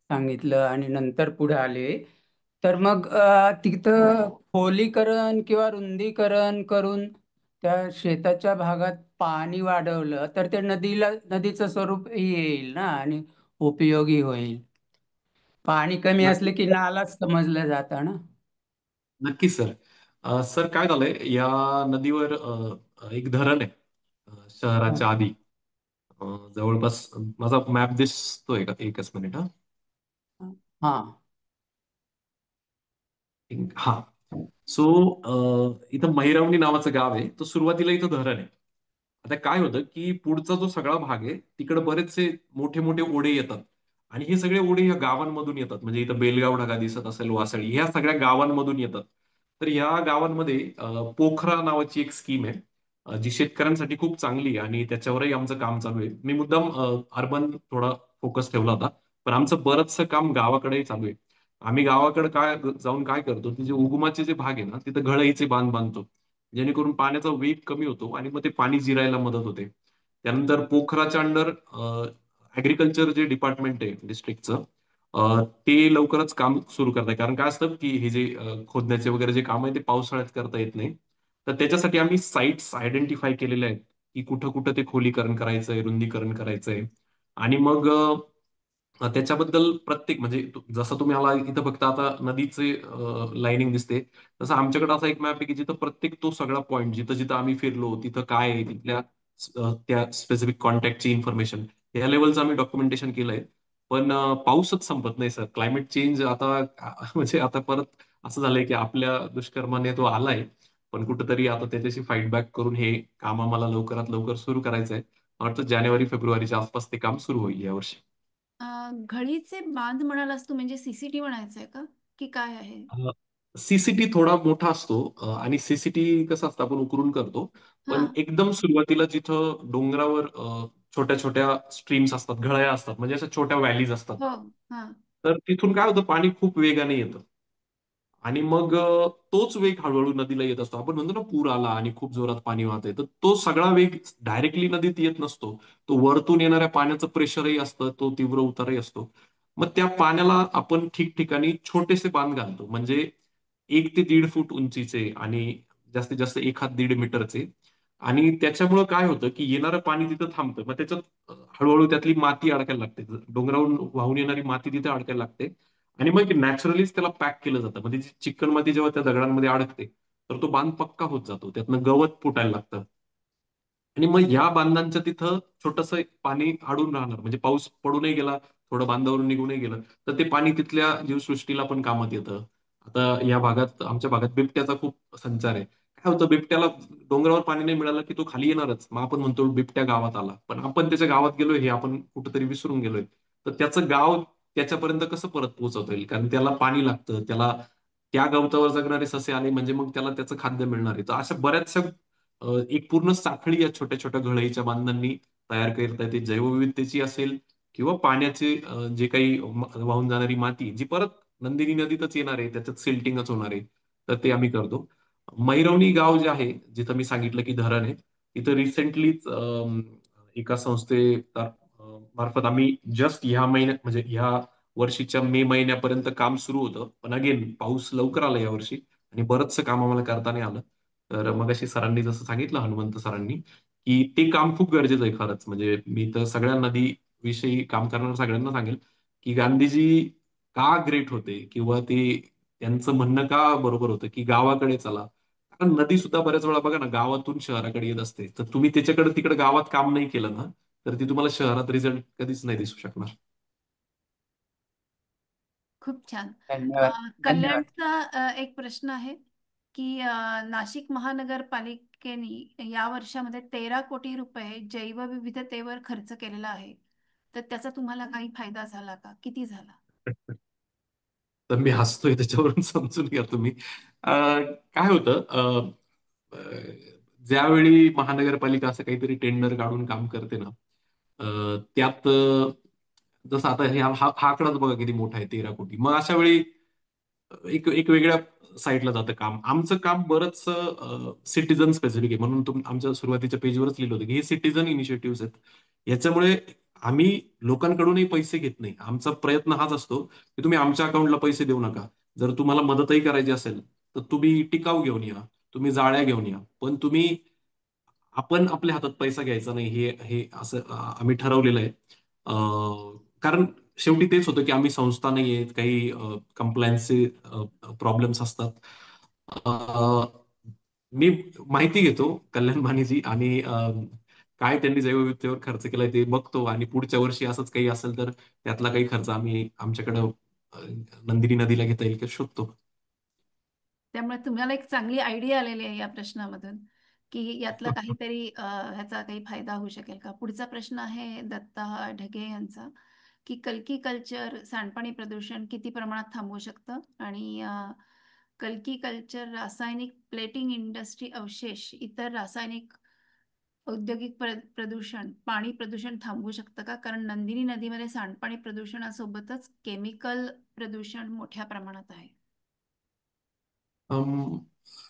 सांगितलं आणि नंतर पुढे आले. तर मग तिथं खोलीकरण किंवा रुंदीकरण करून त्या शेताच्या भागात पाणी वाढवलं तर ते नदीचं स्वरूप येईल ना आणि उपयोगी होईल. पाणी कमी असले की नक्की नालाच समजलं जातं ना. नक्कीच सर. सर काय झालंय या नदीवर एक धरण आहे शहराच्या आधी. अ, जवळपास माझा मॅप दिसतोय का? एकच मिनिट हा. हा. हा. सो इथं महिरवणी नावाचं गाव आहे. तो सुरुवातीला इथं धरण आहे. आता काय होतं की पुढचा जो सगळा भाग आहे तिकडे बरेचसे मोठे मोठे ओढे येतात. आणि हे सगळे ओढे या गावांमधून येतात. म्हणजे इथं बेलगाव ढगा दिसत असेल, वासळी, ह्या सगळ्या गावांमधून येतात. तर या गावांमध्ये पोखरा नावाची एक स्कीम आहे, जी शेतकऱ्यांसाठी खूप चांगली आहे आणि त्याच्यावरही आमचं काम चालू आहे. मी मुद्दाम अर्बन थोडा फोकस ठेवला होता, पण आमचं बरंचसं काम गावाकडेही चालू आहे. आम्ही गावाकडे काय जाऊन काय करतो, ते जे उगमाचे जे भाग आहे ना, तिथं घळईचे बांध बांधतो, जेणेकरून पाण्याचा वेग कमी होतो आणि मग ते पाणी जिरायला मदत होते. त्यानंतर पोखराच्या अंडर ऍग्रिकल्चर जे डिपार्टमेंट आहे डिस्ट्रिक्टचं, ते लवकरच काम सुरू करत आहे. कारण काय असतं की हे जे खोदण्याचे वगैरे जे काम आहे ते पावसाळ्यात करता येत नाही. तर त्याच्यासाठी आम्ही साईट्स आयडेंटिफाय केलेल्या आहेत की कुठं कुठं ते खोलीकरण करायचंय, रुंदीकरण करायचंय. आणि मग त्याच्याबद्दल प्रत्येक म्हणजे जसं तुम्ही आला इथं फक्त आता नदीचे लाईनिंग दिसते, तसं आमच्याकडे असा एक मॅप आहे की जिथं प्रत्येक तो सगळा पॉईंट जिथं जिथं आम्ही फिरलो तिथं काय आहे, तिथल्या त्या स्पेसिफिक कॉन्टॅक्टची इन्फॉर्मेशन, ह्या लेवलचं आम्ही डॉक्युमेंटेशन केलंय. पण पाऊसच संपत नाही सर. क्लायमेट चेंज आता म्हणजे आता परत असं झालंय की आपल्या दुष्कर्माने तो आलाय. पण कुठंतरी आता त्याच्याशी फाईट बॅक करून हे काम आम्हाला लवकरात लवकर सुरू करायचं आहे. मला वाटतं जानेवारी फेब्रुवारीच्या आसपास ते काम सुरू होईल यावर्षी. घडीचे बांध म्हणालास तू, म्हणजे सीसीटी म्हणायचंय का, की काय आहे? सीसीटी थोडा मोठा असतो आणि सीसीटी कसं असतं आपण उकरून करतो. हा. पण एकदम सुरुवातीला जिथं डोंगरावर छोट्या छोट्या स्ट्रीम्स असतात, घळया असतात, म्हणजे अशा छोट्या व्हॅलीज असतात. हो. हा. तर तिथून काय होतं, पाणी खूप वेगाने येतं. आणि मग तोच वेग हळूहळू नदीला येत असतो. आपण म्हणतो ना पूर आला आणि खूप जोरात पाणी वाहतंय, तर तो सगळा वेग डायरेक्टली नदीत येत नसतो. तो वरतून येणाऱ्या पाण्याचं प्रेशरही असतं, तो तीव्र उतारही असतो. मग त्या पाण्याला आपण ठिकठिकाणी छोटेसे बांध घालतो, म्हणजे 1 ते 1.5 फूट उंचीचे आणि जास्तीत जास्त 1 हात 1.5 मीटरचे. आणि त्याच्यामुळं काय होतं की येणारं पाणी तिथं थांबतं. मग त्याच्यात हळूहळू त्यातली माती अडकायला लागते, डोंगरावरून वाहून येणारी माती तिथे अडकायला लागते. आणि मग नॅचरलीच त्याला पॅक केलं जातं. म्हणजे चिकन माती जेव्हा त्या दगडांमध्ये अडकते, तर तो बांध पक्का होत जातो, त्यातनं गवत फुटायला लागतं. आणि मग या बांधांच्या तिथं छोटस पाणी अडून राहणार, म्हणजे पाऊस पडूनही गेला, थोडं बांधावरून निघूनही गेलं, तर ते पाणी तिथल्या जीवसृष्टीला पण कामात येतं. आता या भागात, आमच्या भागात बिबट्याचा खूप संचार आहे. काय होतं, बिबट्याला डोंगरावर पाणी नाही मिळालं की तो खाली येणारच. मग आपण म्हणतो बिबट्या गावात आला, पण आपण त्याच्या गावात गेलोय हे आपण कुठेतरी विसरून गेलोय. तर त्याचं गाव त्याच्यापर्यंत कसं परत पोहोचवता येईल, कारण त्याला पाणी लागतं, त्याला त्या गवतावर जगणारे ससे आले म्हणजे मग त्याला त्याचं खाद्य मिळणार आहे. तर अशा बऱ्याचशा एक पूर्ण साखळी या छोट्या छोट्या घळईच्या बांधांनी तयार करता येते. जैवविविधतेची असेल किंवा पाण्याचे जे काही वाहून जाणारी माती जी परत नंदिनी नदीतच येणार आहे, त्याच्यात सिल्टिंगच होणार आहे, तर ते आम्ही करतो. मैरवणी गाव जे आहे, जिथं मी सांगितलं की धरण आहे, तिथं रिसेंटलीच एका मार्फत आम्ही जस्ट ह्या महिन्यात, म्हणजे ह्या वर्षीच्या मे महिन्यापर्यंत काम सुरू होतं. पण अगेन पाऊस लवकर आला यावर्षी आणि बरंचसं काम आम्हाला करता नाही आलं. तर मग अशी सरांनी जसं सांगितलं, हनुमंत सरांनी, की ते काम खूप गरजेचं आहे खरंच. म्हणजे मी तर सगळ्या नदी विषयी काम करणाऱ्या सगळ्यांना सांगेल की गांधीजी का ग्रेट होते, किंवा ते त्यांचं म्हणणं का बरोबर होतं की गावाकडे चला. कारण नदी सुद्धा बऱ्याच वेळा बघा ना गावातून शहराकडे येत असते. तर तुम्ही त्याच्याकडे तिकडे गावात काम नाही केलं ना, तर ती तुम्हाला शहरात रिझल्ट कधीच नाही दिसू शकणार. खूप छान. धन्यवाद. धन्यवाद. कल्याणचा एक प्रश्न आहे की नाशिक महानगरपालिकेने या वर्षामध्ये 13 कोटी रुपये जैवविविधतेवर खर्च केलेला आहे. तर त्याचा तुम्हाला काही फायदा झाला का? किती झाला? तर मी हसतोय त्याच्यावरून समजून घ्या तुम्ही. काय होतं, ज्यावेळी महानगरपालिका असं काहीतरी टेंडर काढून काम करते ना, त्यात जसं आता हा आकडाच बघा किती मोठा आहे, 13 कोटी. मग अशा वेळी एक एक वेगळ्या साईडला जातं काम. आमचं काम बरंच सिटीजन स्पेसिफिक आहे, म्हणून आमच्या सुरुवातीच्या पेजवरच लिहिलं होतं की हे सिटीजन इनिशिएटिव्ह आहेत. याच्यामुळे आम्ही लोकांकडूनही पैसे घेत नाही. आमचा प्रयत्न हाच असतो की तुम्ही आमच्या अकाउंटला पैसे देऊ नका. जर तुम्हाला मदतही करायची असेल तर तुम्ही टिकाऊ घेऊन या, तुम्ही जाळ्या घेऊन या, पण तुम्ही आपण आपल्या हातात पैसा घ्यायचा नाही, हे हे असं आम्ही ठरवलेलं आहे. कारण शेवटी तेच होतं की आम्ही संस्था नाही आहेत, काही कंप्लायन्सचे प्रॉब्लेम्स असतात. मी माहिती घेतो कल्याण मानेची, आणि काय त्यांनी जैवविविधतेवर खर्च केलाय ते बघतो, आणि पुढच्या वर्षी असंच काही असेल तर त्यातला काही खर्च आम्ही आमच्याकडं नंदिनी नदीला घेता येईल का शोधतो. त्यामुळे तुम्हाला एक चांगली आयडिया आलेली आहे या प्रश्नामधून, की यातला काहीतरी ह्याचा काही फायदा होऊ शकेल का. पुढचा प्रश्न आहे दत्ता ढगे यांचा, की कल्की कल्चर सांडपाणी प्रदूषण किती प्रमाणात थांबवू शकतं, आणि कल्की कल्चर रासायनिक प्लेटिंग इंडस्ट्री अवशेष इतर रासायनिक औद्योगिक प्रदूषण पाणी प्रदूषण थांबवू शकतं का, कारण नंदिनी नदीमध्ये सांडपाणी प्रदूषणासोबतच केमिकल प्रदूषण मोठ्या प्रमाणात आहे. अम,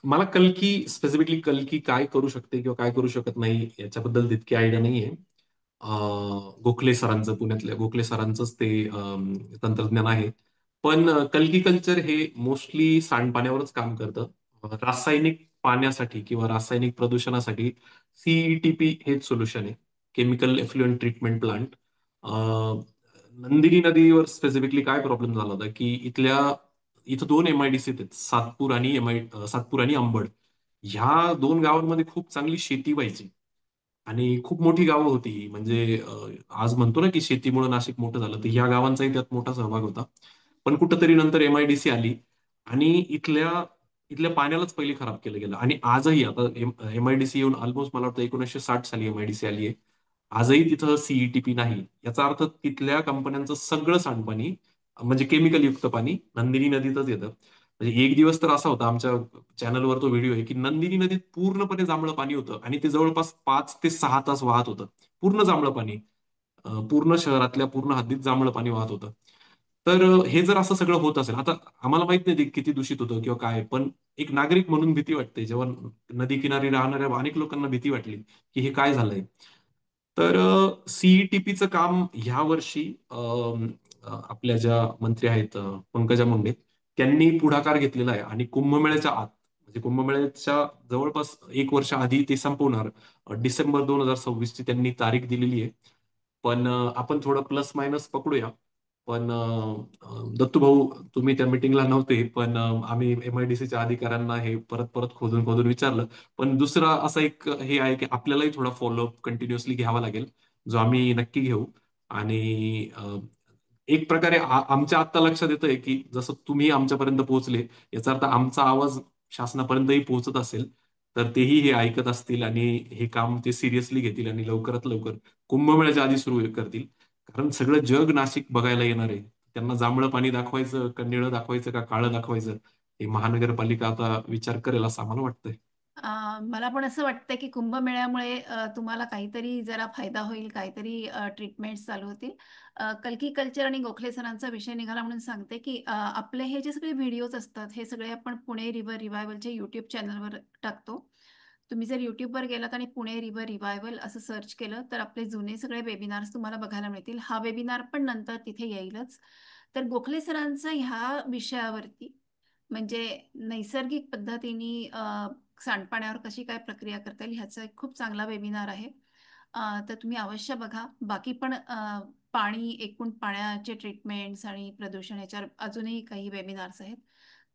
मला कल्की, स्पेसिफिकली कल्की काय करू शकते किंवा काय करू शकत नाही याच्याबद्दल तितकी आयडिया नाहीये. गोखले सरांचं, पुण्यातल्या गोखले सरांचंच ते तंत्रज्ञान आहे. पण कल्की कल्चर हे मोस्टली सांडपाण्यावरच काम करतं. रासायनिक पाण्यासाठी किंवा रासायनिक प्रदूषणासाठी सीईटीपी हेच सोल्युशन आहे, chemical effluent treatment plant. Nandini नदीवर स्पेसिफिकली काय प्रॉब्लेम झाला होता की इथं दोन एमआयडीसी आहेत, सातपूर आणि अंबड. ह्या दोन गावांमध्ये खूप चांगली शेती व्हायची, आणि खूप मोठी गावं होती ही. म्हणजे आज म्हणतो ना की शेतीमुळे नाशिक मोठं झालं, तर ह्या गावांचाही त्यात मोठा सहभाग होता. पण कुठंतरी नंतर एमआयडीसी आली, आणि इथल्या पाण्यालाच पहिले खराब केलं गेलं. आणि आजही आता एमआयडीसी येऊन ऑलमोस्ट मला वाटतं 1960 साली एमआयडीसी आली आहे. आजही तिथं सीईटीपी नाही. याचा अर्थ तिथल्या कंपन्यांचं सगळं सांडपाणी, म्हणजे केमिकल युक्त पाणी, नंदिनी नदीतच येतं. म्हणजे एक दिवस तर असा होता, आमच्या चॅनलवर तो व्हिडिओ आहे, की नंदिनी नदीत पूर्णपणे जांभळं पाणी होतं, आणि ते जवळपास 5 ते 6 तास वाहत होतं. पूर्ण जांभळं पाणी, पूर्ण शहरातल्या पूर्ण हद्दीत जांभळं पाणी वाहत होतं. तर हे जर असं सगळं होत असेल, आता आम्हाला माहित नाही ते किती दूषित होतं किंवा काय, पण एक नागरिक म्हणून भीती वाटते. जेव्हा नदी किनारी राहणाऱ्या अनेक लोकांना भीती वाटली की हे काय झालंय. तर सीईटीपीचं काम ह्या वर्षी आपल्या ज्या मंत्री आहेत, पंकजा मुंडे, त्यांनी पुढाकार घेतलेला आहे, आणि कुंभमेळ्याच्या आत, म्हणजे कुंभमेळ्याच्या जवळपास 1 वर्ष आधी ते संपवणार. डिसेंबर 2026 ची त्यांनी तारीख दिलेली आहे. पण आपण थोडं प्लस मायनस पकडूया. पण दत्तू भाऊ, तुम्ही त्या मिटिंगला नव्हते, पण आम्ही एमआयडीसीच्या अधिकाऱ्यांना हे परत परत खोदून खोदून विचारलं. पण दुसरा असा एक हे आहे की आपल्यालाही थोडा फॉलोअप कंटिन्युअसली घ्यावा लागेल, जो आम्ही नक्की घेऊ. आणि एक प्रकारे आमच्या आत्ता लक्षात येतंय की जसं तुम्ही आमच्यापर्यंत पोहोचले, याचा अर्थ आमचा आवाज शासनापर्यंतही पोहोचत असेल, तर तेही हे ऐकत असतील, आणि हे काम ते सिरियसली घेतील, आणि लवकरात लवकर कुंभमेळ्याच्या आधी सुरू करतील. कारण सगळं जग नाशिक बघायला येणार आहे. त्यांना जांभळं पाणी दाखवायचं का निळं दाखवायचं का काळं दाखवायचं, हे महानगरपालिका आता विचार करेल असं आम्हाला वाटतंय. मला पण असं वाटतं की कुंभमेळ्यामुळे तुम्हाला काहीतरी जरा फायदा होईल, काहीतरी ट्रीटमेंट्स चालू होतील. कल्की कल्चर आणि गोखले सरांचा विषय निघाला म्हणून सांगते की आपले हे जे सगळे व्हिडिओज असतात हे सगळे आपण पुणे रिव्हर रिवायवलच्या यूट्यूब चॅनलवर टाकतो. तुम्ही जर यूट्यूबवर गेलात आणि पुणे रिव्हर रिवायवल असं सर्च केलं तर आपले जुने सगळे वेबिनार्स तुम्हाला बघायला मिळतील. हा वेबिनार पण नंतर तिथे येईलच. तर गोखले सरांचं ह्या विषयावरती, म्हणजे नैसर्गिक पद्धतीने सांडपाण्यावर कशी काय प्रक्रिया करता येईल ह्याचा एक खूप चांगला वेबिनार आहे. तर तुम्ही अवश्य बघा. बाकी पण पाणी, एकूण पाण्याचे ट्रीटमेंट्स आणि प्रदूषण याच्यावर अजूनही काही वेबिनार्स आहेत.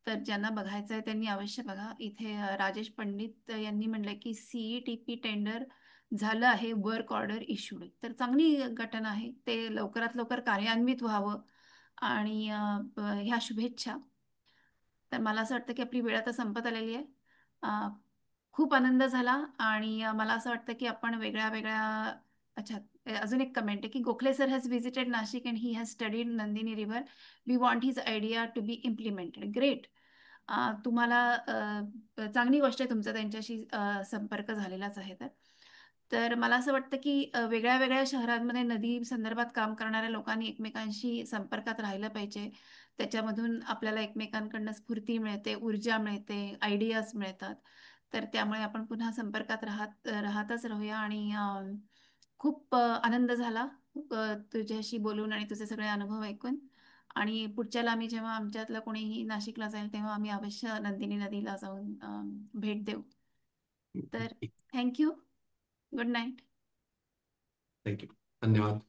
तर ज्यांना बघायचं आहे त्यांनी अवश्य बघा. इथे राजेश पंडित यांनी म्हणलंय की सीईटीपी टेंडर झालं आहे, वर्क ऑर्डर इश्यूड. तर चांगली घटना आहे, ते लवकरात लवकर कार्यान्वित व्हावं. आणि ह्या शुभेच्छा. तर मला असं वाटतं की आपली वेळ आता संपत आलेली आहे. अ, खूप आनंद झाला. आणि मला असं वाटतं की आपण वेगळ्या वेगळ्या, अच्छा, अजून एक कमेंट आहे की Gokhale sir has visited Nashik and he has studied Nandini river. We want his idea to be implemented. Great. तुम्हाला चांगली गोष्ट आहे, तुमचा त्यांच्याशी संपर्क झालेलाच आहे. तर मला असं वाटतं की वेगळ्या वेगळ्या शहरांमध्ये नदी संदर्भात काम करणाऱ्या लोकांनी एकमेकांशी संपर्कात राहिलं पाहिजे. त्याच्यामधून आपल्याला एकमेकांकडनं स्फूर्ती मिळते, ऊर्जा मिळते, आयडियाज मिळतात. तर त्यामुळे आपण पुन्हा संपर्कात राहतच राहूया. आणि खूप आनंद झाला तुझ्याशी बोलून आणि तुझे सगळे अनुभव ऐकून. आणि पुढच्याला आम्ही जेव्हा आमच्यातलं कोणीही नाशिकला जाईल तेव्हा आम्ही अवश्य नंदिनी नदीला जाऊन भेट देऊ. तर थँक्यू. Good night. थँक्यू. धन्यवाद.